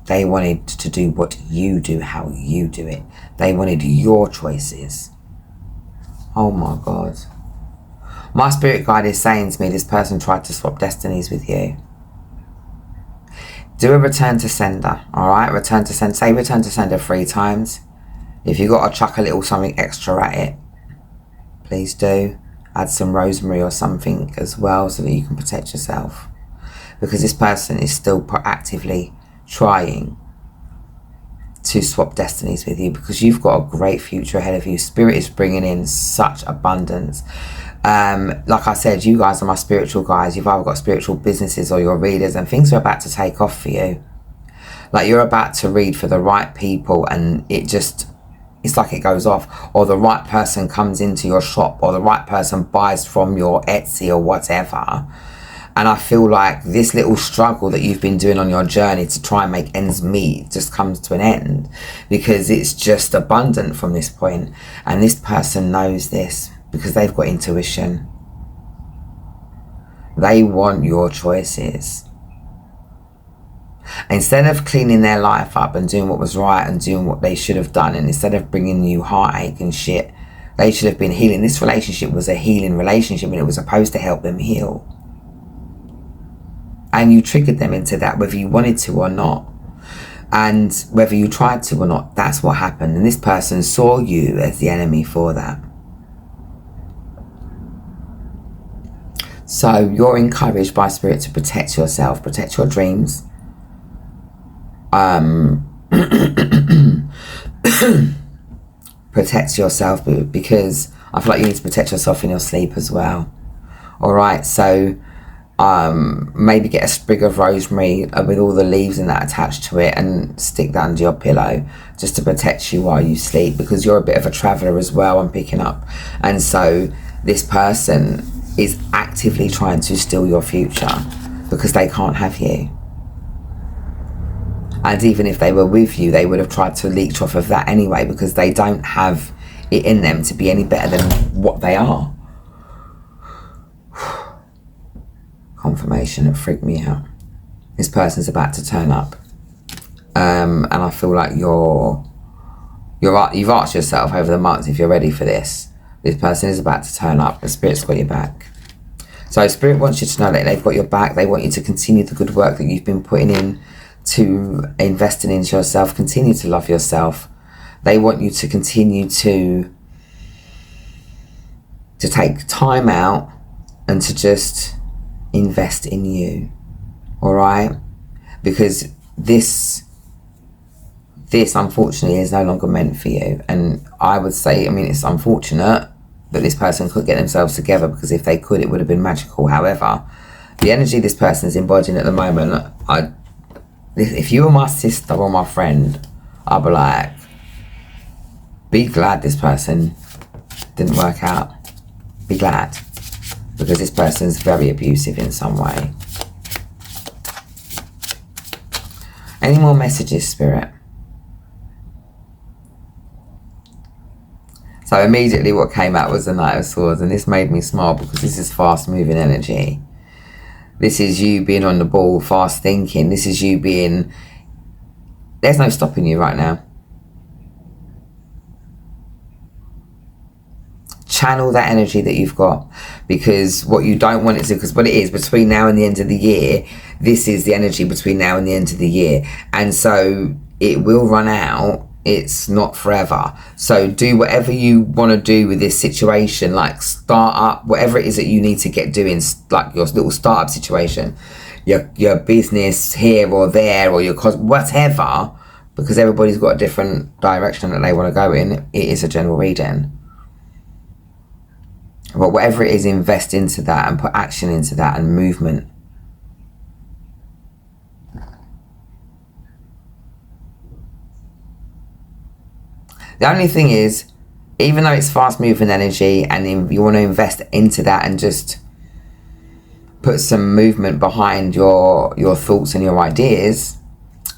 They wanted to do what you do, how you do it. They wanted your choices. Oh my God. My spirit guide is saying to me, this person tried to swap destinies with you. Do a return to sender, alright? Return to sender. Say return to sender 3 times. If you've got to chuck a little something extra at it, please do. Add some rosemary or something as well so that you can protect yourself. Because this person is still proactively trying to swap destinies with you, because you've got a great future ahead of you. Spirit is bringing in such abundance. Like I said, you guys are my spiritual guys. You've either got spiritual businesses or you're readers, and things are about to take off for you. Like, you're about to read for the right people, and it's like it goes off, or the right person comes into your shop, or the right person buys from your Etsy or whatever. And I feel like this little struggle that you've been doing on your journey to try and make ends meet just comes to an end, because it's just abundant from this point. And this person knows this because they've got intuition. They want your choices. Instead of cleaning their life up and doing what was right and doing what they should have done, and instead of bringing you heartache and shit, they should have been healing. This relationship was a healing relationship, and it was supposed to help them heal. And you triggered them into that, whether you wanted to or not. And whether you tried to or not, that's what happened. And this person saw you as the enemy for that. So you're encouraged by Spirit to protect yourself, protect your dreams. Protect yourself, because I feel like you need to protect yourself in your sleep as well. Alright, so maybe get a sprig of rosemary with all the leaves and that attached to it, and stick that under your pillow just to protect you while you sleep, because you're a bit of a traveller as well, I'm picking up. And so this person is actively trying to steal your future because they can't have you. And even if they were with you, they would have tried to leech off of that anyway, because they don't have it in them to be any better than what they are. Confirmation, it freaked me out. This person's about to turn up. And I feel like you've asked yourself over the months if you're ready for this. This person is about to turn up. The Spirit's got your back. So Spirit wants you to know that they've got your back. They want you to continue the good work that you've been putting in to investing into yourself. Continue to love yourself. They want you to continue to take time out and to just invest in you. Alright? Because this unfortunately is no longer meant for you. And I would say, I mean, it's unfortunate that this person could get themselves together, because if they could, it would have been magical. However, the energy this person is embodying at the moment, if you were my sister or my friend, I'd be like, be glad this person didn't work out. Be glad. Because this person's very abusive in some way. Any more messages, Spirit? So immediately what came out was the Knight of Swords, and this made me smile because this is fast moving energy. This is you being on the ball, fast thinking. This is you being... There's no stopping you right now. Channel that energy that you've got, because what you don't want it to, because what it is between now and the end of the year, this is the energy between now and the end of the year, and so it will run out. It's not forever. So do whatever you want to do with this situation, like start up whatever it is that you need to get doing, like your little startup situation, your business here or there, or your whatever, because everybody's got a different direction that they want to go in. It is a general reading. But whatever it is, invest into that and put action into that and movement. The only thing is, even though it's fast moving energy and you want to invest into that and just put some movement behind your thoughts and your ideas,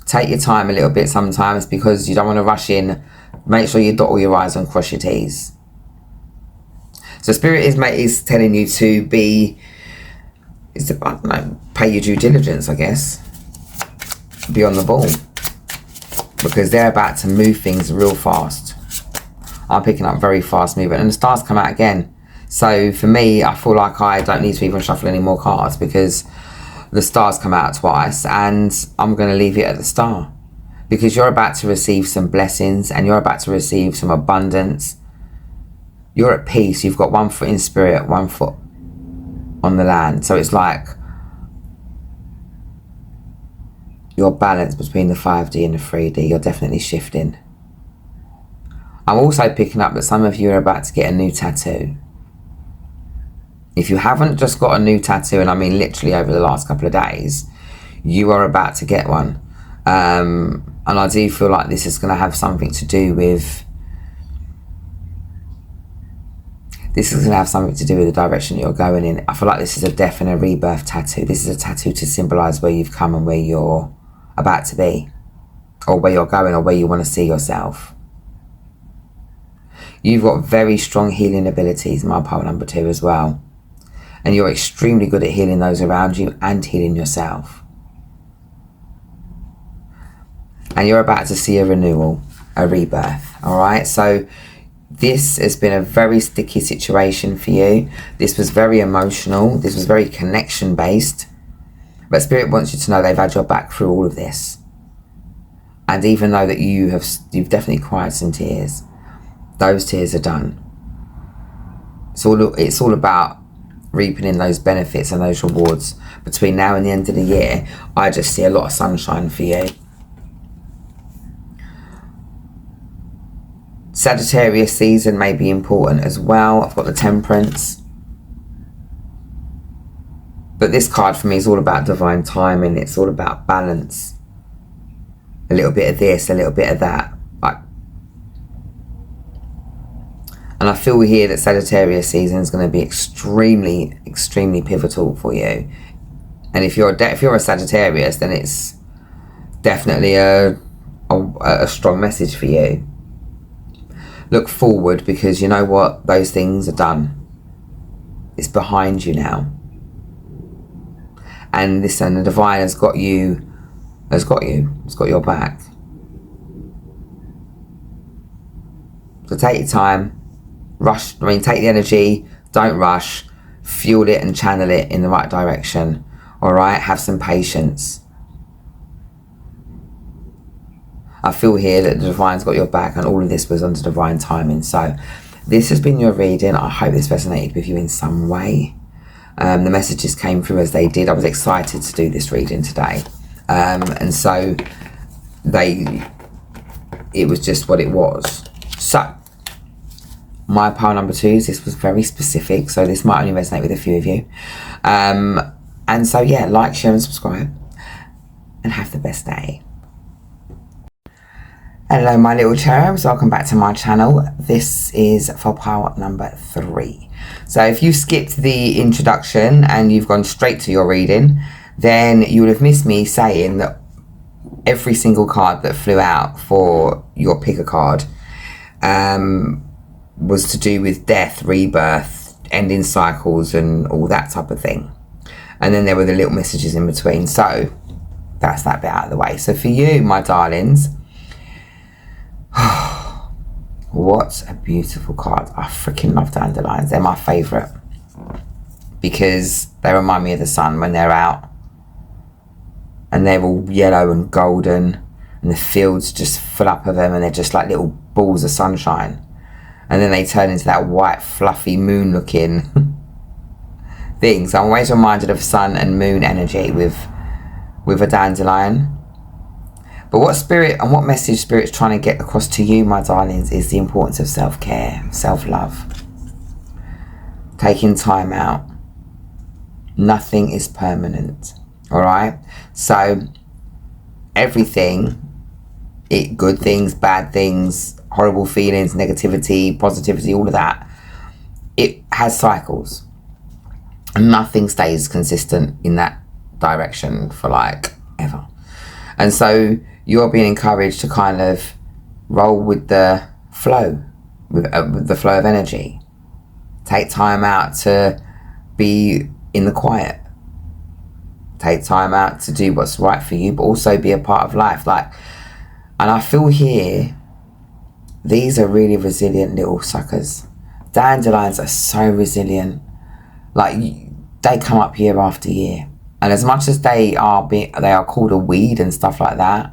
take your time a little bit sometimes, because you don't want to rush in. Make sure you dot all your I's and cross your T's. So Spirit is telling you to be, pay your due diligence, I guess. Be on the ball, because they're about to move things real fast. I'm picking up very fast movement, and the stars come out again. So for me, I feel like I don't need to even shuffle any more cards, because the stars come out twice, and I'm going to leave it at the star, because you're about to receive some blessings and you're about to receive some abundance. You're at peace. You've got one foot in spirit, one foot on the land. So it's like your balance between the 5D and the 3D. You're definitely shifting. I'm also picking up that some of you are about to get a new tattoo. If you haven't just got a new tattoo, and I mean literally over the last couple of days, you are about to get one. And I do feel like this is going to have something to do with... This is going to have something to do with the direction that you're going in. I feel like this is a death and a rebirth tattoo. This is a tattoo to symbolise where you've come and where you're about to be, or where you're going, or where you want to see yourself. You've got very strong healing abilities, my pile number 2 as well. And you're extremely good at healing those around you and healing yourself. And you're about to see a renewal, a rebirth, all right? So this has been a very sticky situation for you. This was very emotional. This was very connection based. But Spirit wants you to know they've had your back through all of this. And even though that you've definitely cried some tears, those tears are done. It's all about reaping in those benefits and those rewards. Between now and the end of the year, I just see a lot of sunshine for you. Sagittarius season may be important as well. I've got the Temperance. But this card for me is all about divine timing. It's all about balance. A little bit of this, a little bit of that. And I feel here that Sagittarius season is going to be extremely, extremely pivotal for you. And if you're a Sagittarius, then it's definitely a strong message for you. Look forward, because you know what? Those things are done. It's behind you now. And listen, the divine has got you. It's got your back. So take your time. Take the energy. Don't rush. Fuel it and channel it in the right direction. All right? Have some patience. I feel here that the divine's got your back, and all of this was under divine timing. So this has been your reading. I hope this resonated with you in some way. The messages came through as they did. I was excited to do this reading today. And so it was just what it was. So my pile number 2s, this was very specific, so this might only resonate with a few of you. And so yeah, like, share and subscribe, and have the best day. Hello my little cherubs, welcome back to my channel. This is for pile number 3. So if you skipped the introduction and you've gone straight to your reading, then you would have missed me saying that every single card that flew out for your pick a card was to do with death, rebirth, ending cycles and all that type of thing. And then there were the little messages in between. So that's that bit out of the way. So for you, my darlings, what a beautiful card. I freaking love dandelions. They're my favourite because they remind me of the sun when they're out, and they're all yellow and golden, and the fields just fill up of them, and they're just like little balls of sunshine, and then they turn into that white fluffy moon looking thing. So I'm always reminded of sun and moon energy with a dandelion. But what spirit and what message spirit's trying to get across to you, my darlings, is the importance of self-care, self-love, taking time out. Nothing is permanent, all right? So everything, good things, bad things, horrible feelings, negativity, positivity, all of that, it has cycles. Nothing stays consistent in that direction for like ever. And so you're being encouraged to kind of roll with the flow, with the flow of energy. Take time out to be in the quiet. Take time out to do what's right for you, but also be a part of life. And I feel here, these are really resilient little suckers. Dandelions are so resilient. They come up year after year. And as much as they are called a weed and stuff like that,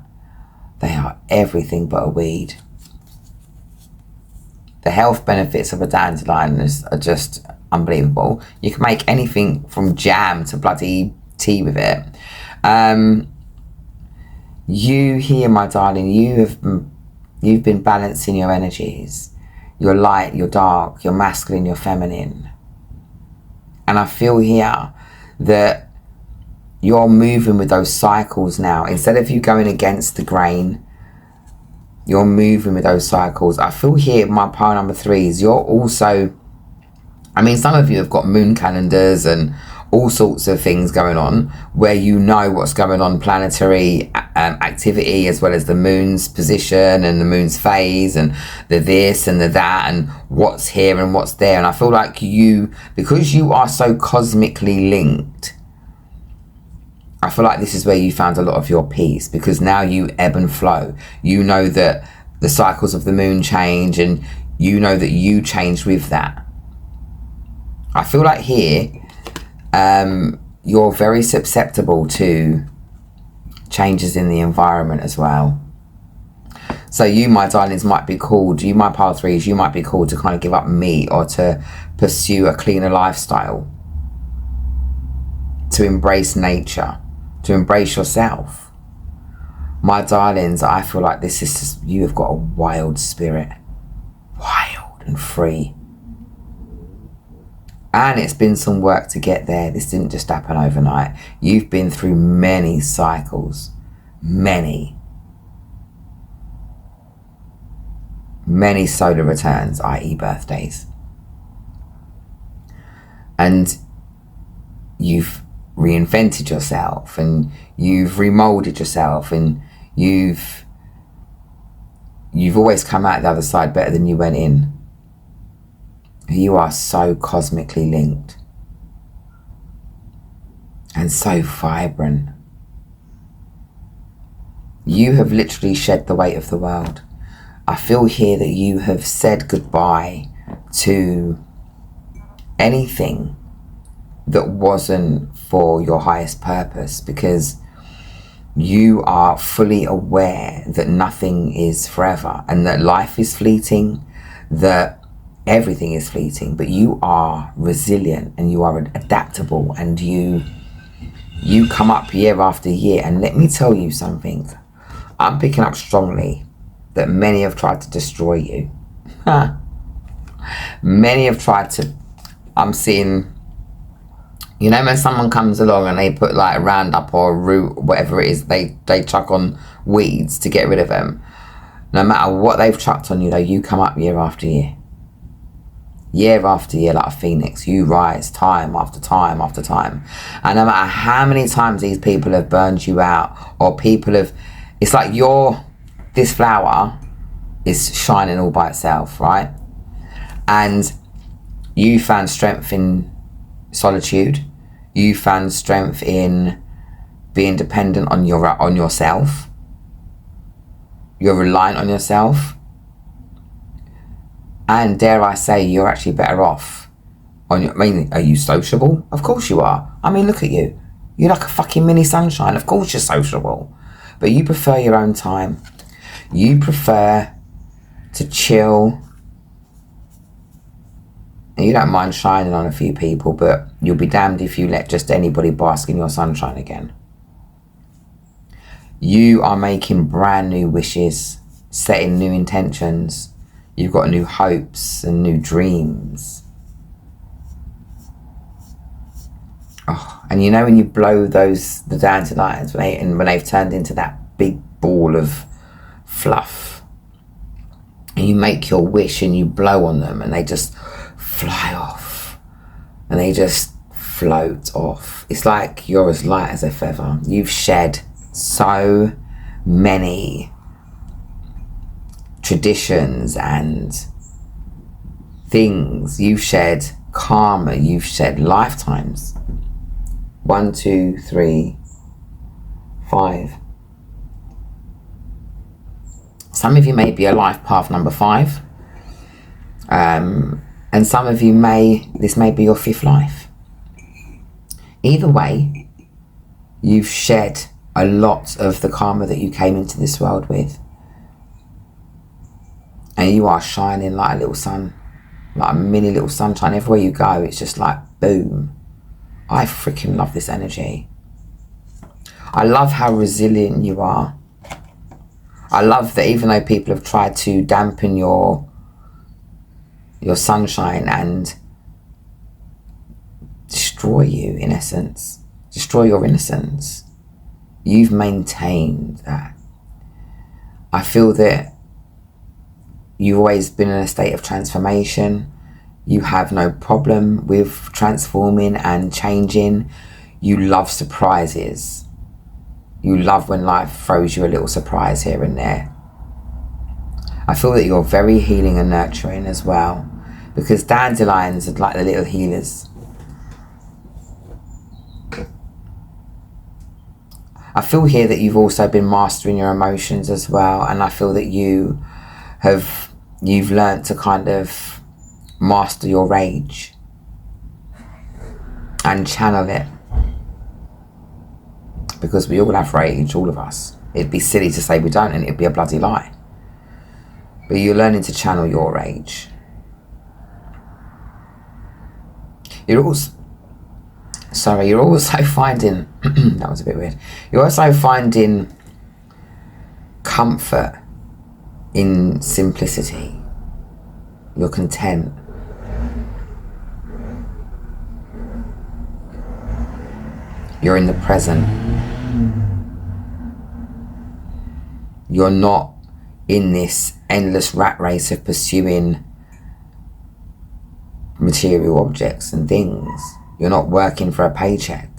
they are everything but a weed. The health benefits of a dandelion are just unbelievable. You can make anything from jam to bloody tea with it. You here, my darling, you've been balancing your energies. Your light, your dark, your masculine, your feminine. And I feel here that you're moving with those cycles now. Instead of you going against the grain, you're moving with those cycles. I feel here, my pile number 3s, you're also, some of you have got moon calendars and all sorts of things going on where you know what's going on, planetary activity, as well as the moon's position and the moon's phase and the this and the that and what's here and what's there. And I feel like because you are so cosmically linked, I feel like this is where you found a lot of your peace, because now you ebb and flow. You know that the cycles of the moon change, and you know that you change with that. I feel like here, you're very susceptible to changes in the environment as well. So you, my darlings, might be called, you, my pile 3s, you might be called to kind of give up meat or to pursue a cleaner lifestyle, to embrace nature, to embrace yourself. My darlings, I feel like this is just, you have got a wild spirit, wild and free. And it's been some work to get there. This didn't just happen overnight. You've been through many cycles, many solar returns, i.e. birthdays. And you've reinvented yourself, and you've remolded yourself, and you've always come out the other side better than you went in. You are so cosmically linked and so vibrant. You have literally shed the weight of the world. I feel here that you have said goodbye to anything that wasn't for your highest purpose, because you are fully aware that nothing is forever and that life is fleeting, that everything is fleeting, but you are resilient and you are adaptable, and you come up year after year. And let me tell you something, I'm picking up strongly that many have tried to destroy you. Many have tried to, I'm seeing, when someone comes along and they put like a Roundup or a root, whatever it is, they chuck on weeds to get rid of them. No matter what they've chucked on you though, you come up year after year. Year after year, like a phoenix, you rise time after time after time. And no matter how many times these people have burned you out, or it's like this flower is shining all by itself, right? And you found strength in solitude. You found strength in being dependent on yourself. You're reliant on yourself. And dare I say, you're actually better off are you sociable? Of course you are. Look at you. You're like a fucking mini sunshine. Of course you're sociable. But you prefer your own time. You prefer to chill. And you don't mind shining on a few people, but you'll be damned if you let just anybody bask in your sunshine again. You are making brand new wishes, setting new intentions. You've got new hopes and new dreams. Oh, and when you blow the dandelions, when they've turned into that big ball of fluff, and you make your wish and you blow on them and they just fly off and they just float off. It's like you're as light as a feather. You've shed so many traditions and things. You've shed karma. You've shed lifetimes. 1, 2, 3, 5. Some of you may be a life path number 5. And some of you this may be your 5th life. Either way, you've shed a lot of the karma that you came into this world with. And you are shining like a little sun, like a mini little sunshine. Everywhere you go, it's just like boom. I freaking love this energy. I love how resilient you are. I love that even though people have tried to dampen your sunshine and destroy you, in essence, destroy your innocence, you've maintained that. I feel that you've always been in a state of transformation. You have no problem with transforming and changing. You love surprises. You love when life throws you a little surprise here and there. I feel that you're very healing and nurturing as well, because dandelions are like the little healers. I feel here that you've also been mastering your emotions as well, and I feel that you've learnt to kind of master your rage and channel it, because we all have rage, all of us. It'd be silly to say we don't, and it'd be a bloody lie. But you're learning to channel your rage. You're also finding that was a bit weird. You're also finding comfort in simplicity. You're content. You're in the present. You're not in this endless rat race of pursuing material objects and things. You're not working for a paycheck.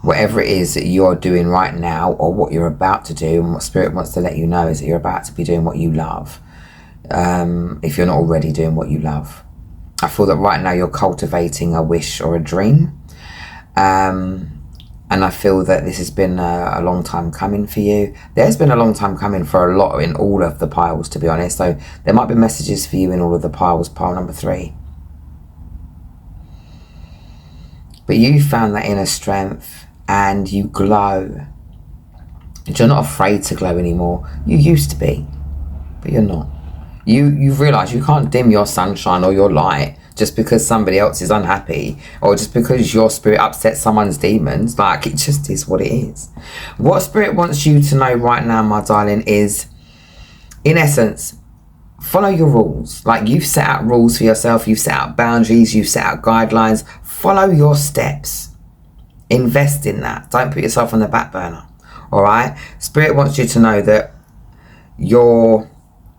Whatever it is that you're doing right now, or what you're about to do, and what Spirit wants to let you know is that you're about to be doing what you love. If you're not already doing what you love. I feel that right now you're cultivating a wish or a dream. And I feel that this has been a long time coming for you. There's been a long time coming for a lot in all of the piles, to be honest. So there might be messages for you in all of the piles, pile number 3. But you found that inner strength and you glow. You're not afraid to glow anymore. You used to be, but you're not. You've realised you can't dim your sunshine or your light just because somebody else is unhappy, or just because your spirit upsets someone's demons. Like, it just is what it is. What Spirit wants you to know right now, my darling, is, in essence, follow your rules. Like, you've set out rules for yourself, you've set out boundaries, you've set out guidelines. Follow your steps. Invest in that. Don't put yourself on the back burner. All right? Spirit wants you to know that you're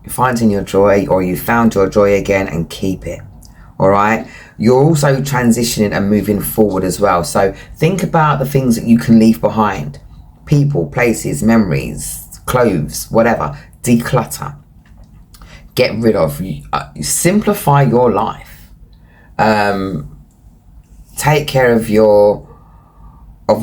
finding your joy, or you found your joy again, and keep it. All right? You're also transitioning and moving forward as well. So think about the things that you can leave behind. People, places, memories, clothes, whatever. Declutter. Get rid of. Simplify your life. Take care of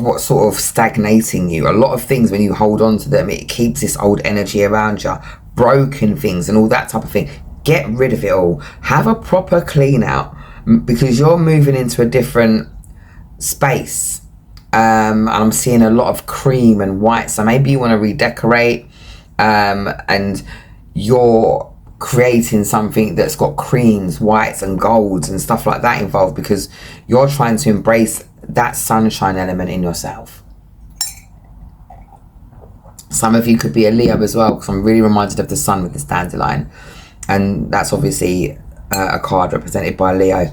what's sort of stagnating you. A lot of things, when you hold on to them, it keeps this old energy around you. Broken things and all that type of thing. Get rid of it all. Have a proper clean out, because you're moving into a different space. And I'm seeing a lot of cream and white. So maybe you want to redecorate, and you're creating something that's got creams, whites and golds and stuff like that involved, because you're trying to embrace that sunshine element in yourself. Some of you could be a Leo as well, because I'm really reminded of the sun with this dandelion, and that's obviously a card represented by Leo.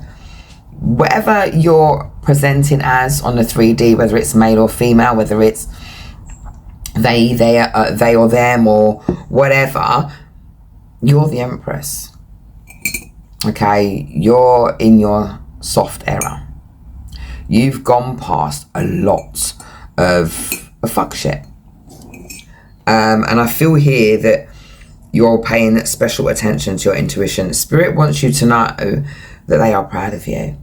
Whatever you're presenting as on the 3D, whether it's male or female, whether it's they or them or whatever, you're the Empress. Okay, you're in your soft era. You've gone past a lot of fuck shit. And I feel here that you're paying special attention to your intuition. Spirit wants you to know that they are proud of you.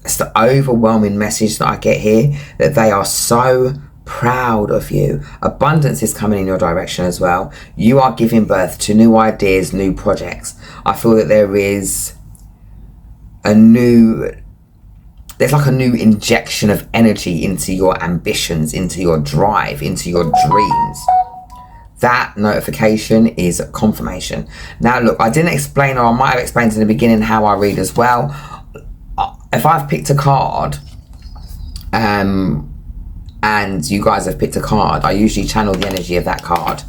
It's the overwhelming message that I get here, that they are so proud of you. Abundance is coming in your direction as well. You are giving birth to new ideas, new projects. I feel that there's like a new injection of energy into your ambitions, into your drive, into your dreams. That notification is confirmation. Now look, I didn't explain, or I might have explained in the beginning how I read as well. If I've picked a card, and you guys have picked a card, I usually channel the energy of that card,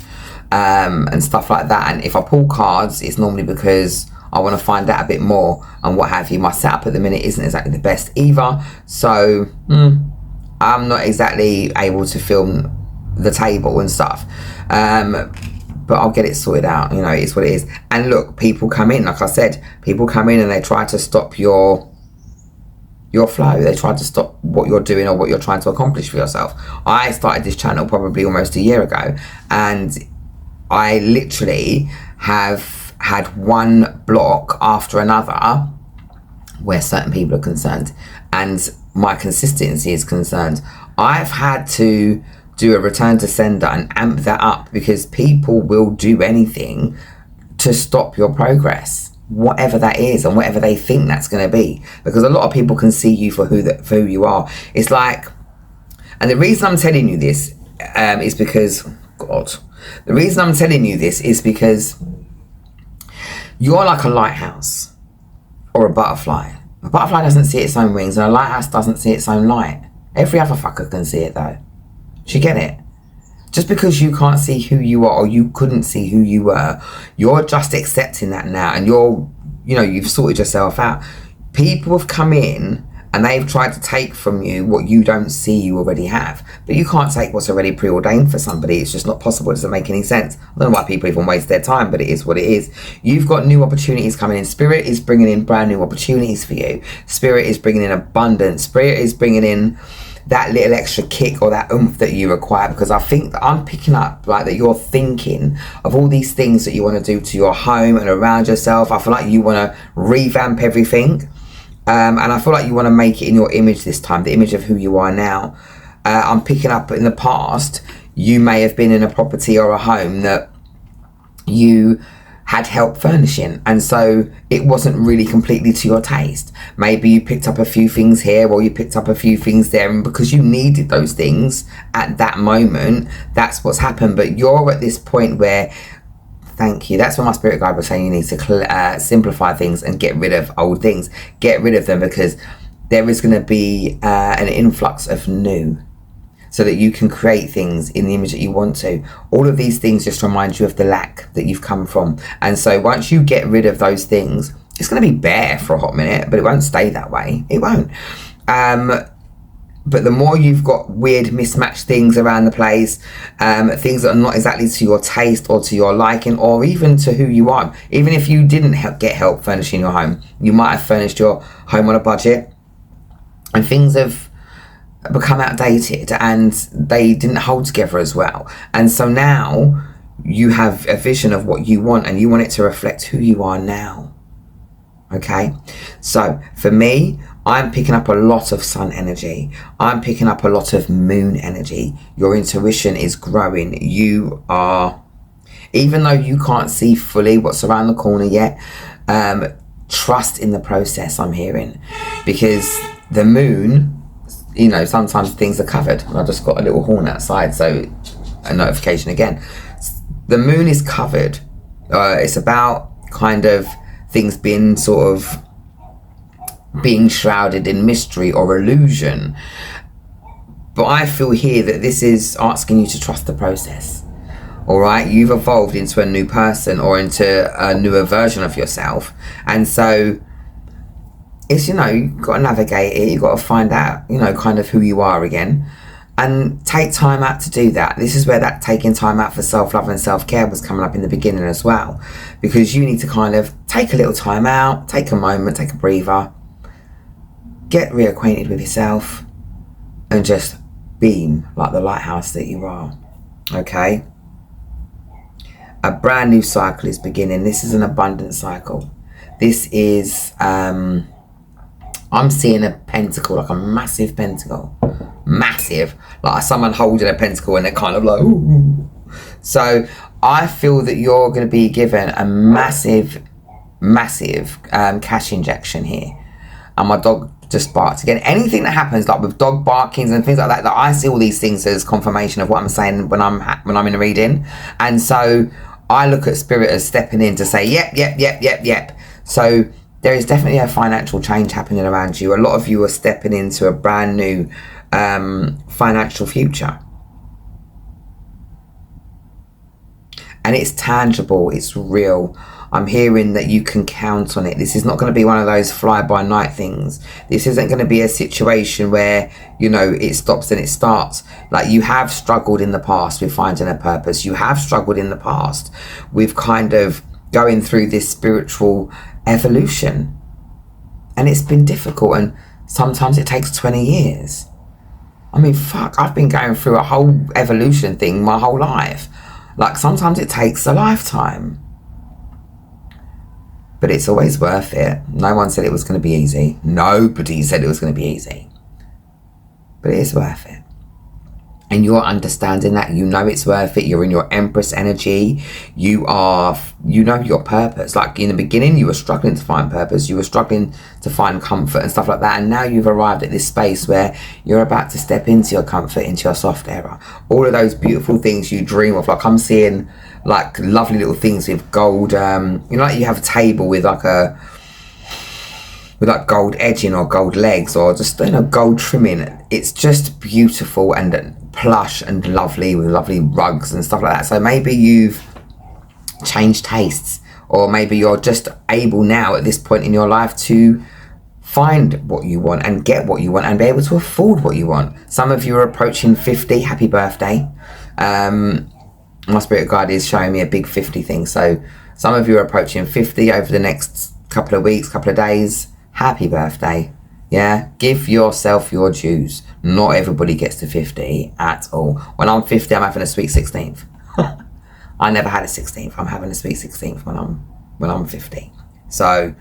and stuff like that. And if I pull cards, it's normally because I want to find out a bit more and what have you. My setup at the minute isn't exactly the best either, so I'm not exactly able to film the table and stuff, but I'll get it sorted out. You know, it's what it is. And look, people come in, like I said, people come in and they try to stop your flow. They try to stop what you're doing or what you're trying to accomplish for yourself. I started this channel probably almost a year ago, and I literally have had one block after another where certain people are concerned, and my consistency is concerned. I've had to do a return to sender and amp that up, because people will do anything to stop your progress, whatever that is and whatever they think that's going to be, because a lot of people can see you for who you are. It's like, and the reason I'm telling you this is because you're like a lighthouse or a butterfly. A butterfly doesn't see its own wings, and a lighthouse doesn't see its own light. Every other fucker can see it though. Do you get it? Just because you can't see who you are, or you couldn't see who you were, you're just accepting that now, and you've sorted yourself out. People have come in and they've tried to take from you what you don't see you already have. But you can't take what's already preordained for somebody. It's just not possible. It doesn't make any sense. I don't know why people even waste their time, but it is what it is. You've got new opportunities coming in. Spirit is bringing in brand new opportunities for you. Spirit is bringing in abundance. Spirit is bringing in that little extra kick or that oomph that you require, because I think that I'm picking up like that you're thinking of all these things that you want to do to your home and around yourself. I feel like you want to revamp everything, and I feel like you want to make it in your image this time, the image of who you are now. I'm picking up in the past, you may have been in a property or a home that you had help furnishing, and so it wasn't really completely to your taste. Maybe you picked up a few things here or you picked up a few things there, and because you needed those things at that moment, that's what's happened. But you're at this point where, thank you, that's what my spirit guide was saying, you need to simplify things and get rid of old things. Get rid of them, because there is going to be an influx of new, so that you can create things in the image that you want to. All of these things just remind you of the lack that you've come from. And so once you get rid of those things, it's going to be bare for a hot minute, but it won't stay that way. It won't. But the more you've got weird mismatched things around the place, things that are not exactly to your taste or to your liking, or even to who you are. Even if you didn't get help furnishing your home, you might have furnished your home on a budget, and things have become outdated and they didn't hold together as well. And so now you have a vision of what you want, and you want it to reflect who you are now. Okay, so for me, I'm picking up a lot of sun energy. I'm picking up a lot of moon energy. Your intuition is growing. You are, even though you can't see fully what's around the corner yet, trust in the process, I'm hearing, because the moon, sometimes things are covered. I just got a little horn outside, so a notification again. The moon is covered. It's about kind of things being being shrouded in mystery or illusion. But I feel here that this is asking you to trust the process. All right, you've evolved into a new person or into a newer version of yourself, and so it's, you've got to navigate it. You've got to find out, kind of who you are again. And take time out to do that. This is where that taking time out for self-love and self-care was coming up in the beginning as well. Because you need to kind of take a little time out, take a moment, take a breather, get reacquainted with yourself, and just beam like the lighthouse that you are. Okay? A brand new cycle is beginning. This is an abundant cycle. This is, I'm seeing a pentacle, like a massive pentacle. Massive. Like someone holding a pentacle and they're kind of like, ooh. So I feel that you're going to be given a massive cash injection here. And my dog just barked again. Anything that happens, like with dog barkings and things like that, that I see all these things as confirmation of what I'm saying when I'm in a reading. And so I look at spirit as stepping in to say, yep. So there is definitely a financial change happening around you. A lot of you are stepping into a brand new financial future. And it's tangible, it's real. I'm hearing that you can count on it. This is not going to be one of those fly-by-night things. This isn't going to be a situation where, you know, it stops and it starts. Like, you have struggled in the past with finding a purpose. You have struggled in the past with kind of going through this spiritual evolution. And it's been difficult, and sometimes it takes 20 years. I mean, fuck, I've been going through a whole evolution thing my whole life. Like, sometimes it takes a lifetime. But it's always worth it. No one said it was going to be easy. Nobody said it was going to be easy. But it is worth it. And you're understanding that. You know it's worth it. You're in your Empress energy. You know your purpose. Like, in the beginning, you were struggling to find purpose. You were struggling to find comfort and stuff like that. And now you've arrived at this space where you're about to step into your comfort, into your soft era. All of those beautiful things you dream of. Like, I'm seeing like lovely little things with gold. You know, like you have a table with like gold edging or gold legs, or just, you know, gold trimming. It's just beautiful and plush and lovely, with lovely rugs and stuff like that. So maybe you've changed tastes, or maybe you're just able now at this point in your life to find what you want and get what you want and be able to afford what you want. Some of you are approaching 50. Happy birthday. My spirit guide is showing me a big 50 thing. So some of you are approaching 50 over the next couple of weeks, couple of days. Happy birthday. Yeah, give yourself your dues. Not everybody gets to 50 at all. When I'm 50, I'm having a sweet 16th. I never had a 16th. I'm having a sweet 16th when I'm 50. So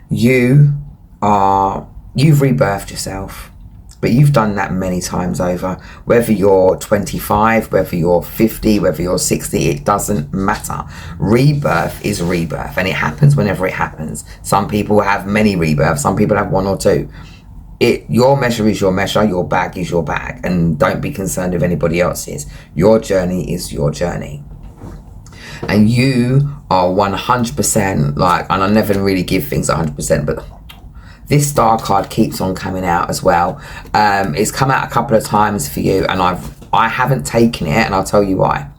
you've rebirthed yourself, but you've done that many times over. Whether you're 25, whether you're 50, whether you're 60, it doesn't matter. Rebirth is rebirth, and it happens whenever it happens. Some people have many rebirths, some people have one or two. Your measure is your measure, your bag is your bag, and don't be concerned if anybody else's. Your journey is your journey. And you are 100%, like, and I never really give things 100%, but this star card keeps on coming out as well. It's come out a couple of times for you, and I haven't taken it, and I'll tell you why.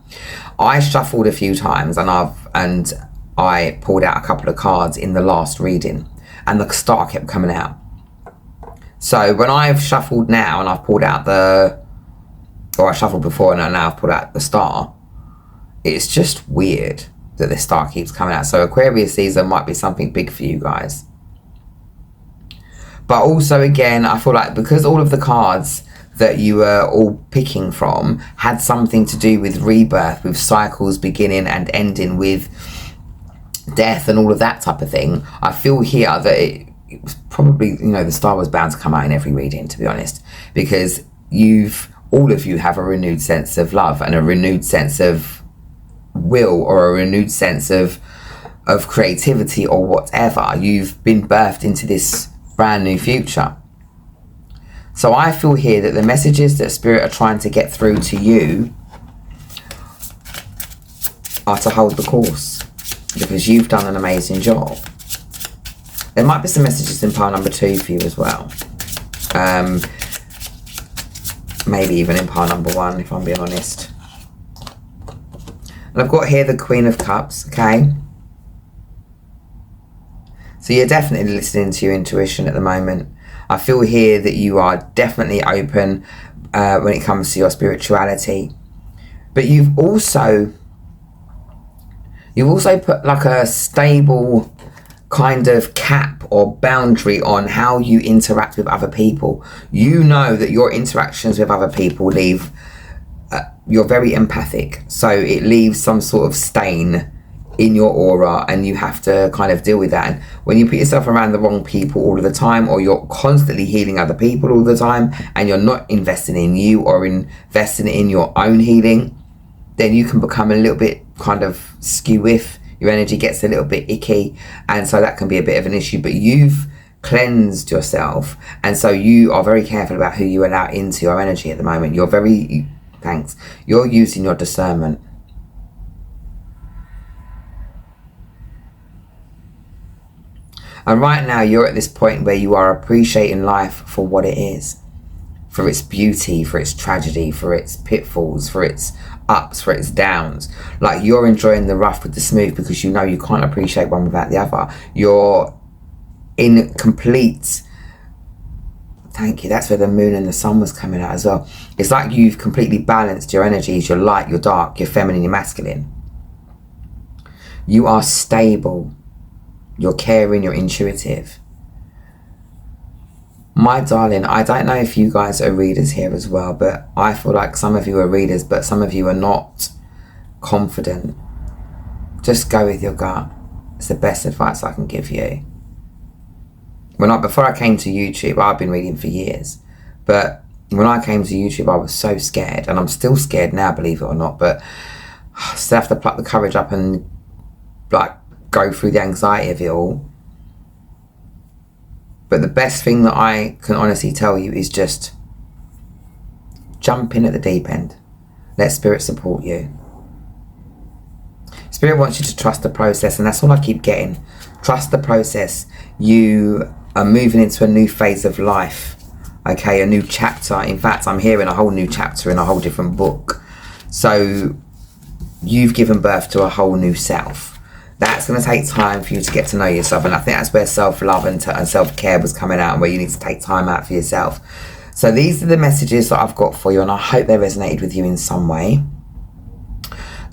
I shuffled a few times, and I pulled out a couple of cards in the last reading, and the star kept coming out. So when I've shuffled now, and I've pulled out I shuffled before, and now I've pulled out the star, it's just weird that the star keeps coming out. So Aquarius season might be something big for you guys. But also, again, I feel like because all of the cards that you were all picking from had something to do with rebirth, with cycles beginning and ending, with death and all of that type of thing, I feel here that it was probably, you know, the star was bound to come out in every reading, to be honest, because all of you have a renewed sense of love and a renewed sense of will, or a renewed sense of creativity, or whatever. You've been birthed into this brand new future. So I feel here that the messages that Spirit are trying to get through to you are to hold the course, because you've done an amazing job. There might be some messages in pile number 2 for you as well. Maybe even in pile number 1, if I'm being honest. And I've got here the Queen of Cups, okay? So you're definitely listening to your intuition at the moment. I feel here that you are definitely open. when it comes to your spirituality. But you've also put like a stable kind of cap or boundary on how you interact with other people. You know that your interactions with other people leave, you're very empathic, so it leaves some sort of stain in your aura, and you have to kind of deal with that. And when you put yourself around the wrong people all of the time, or you're constantly healing other people all the time, and you're not investing in you or investing in your own healing, then you can become a little bit kind of skew-if. Your energy gets a little bit icky, and so that can be a bit of an issue. But you've cleansed yourself, and so you are very careful about who you allow into your energy at the moment. You're using your discernment. And right now you're at this point where you are appreciating life for what it is, for its beauty, for its tragedy, for its pitfalls, for its ups, for its downs. Like, you're enjoying the rough with the smooth, because you know you can't appreciate one without the other. You're in complete, thank you, that's where the moon and the sun was coming out as well. It's like you've completely balanced your energies, your light, your dark, your feminine, your masculine. You are stable, you're caring, you're intuitive. My darling, I don't know if you guys are readers here as well, but I feel like some of you are readers, but some of you are not confident. Just go with your gut. It's the best advice I can give you. Before I came to YouTube, I've been reading for years, but when I came to YouTube, I was so scared, and I'm still scared now, believe it or not, but I still have to pluck the courage up and like go through the anxiety of it all. But the best thing that I can honestly tell you is just jump in at the deep end. Let Spirit support you. Spirit wants you to trust the process, and that's all I keep getting. Trust the process. You are moving into a new phase of life. Okay, a new chapter. In fact, I'm hearing a whole new chapter in a whole different book. So you've given birth to a whole new self. That's going to take time for you to get to know yourself, and I think that's where self-love and self-care was coming out, and where you need to take time out for yourself. So these are the messages that I've got for you, and I hope they resonated with you in some way.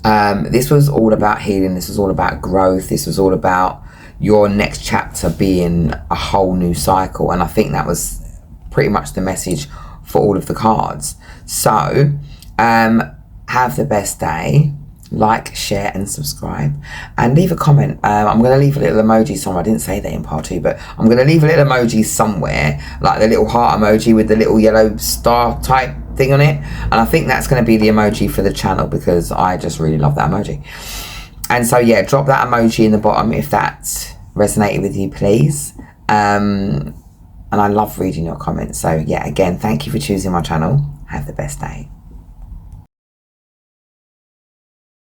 This was all about healing. This was all about growth. This was all about your next chapter being a whole new cycle, and I think that was pretty much the message for all of the cards. So have the best day. Like, share and subscribe, and leave a comment. I'm going to leave a little emoji somewhere. I didn't say that in part 2, but I'm going to leave a little emoji somewhere, like the little heart emoji with the little yellow star type thing on it, and I think that's going to be the emoji for the channel, because I just really love that emoji. And so yeah, drop that emoji in the bottom if that resonated with you, please. And I love reading your comments. So yeah, again, thank you for choosing my channel. Have the best day.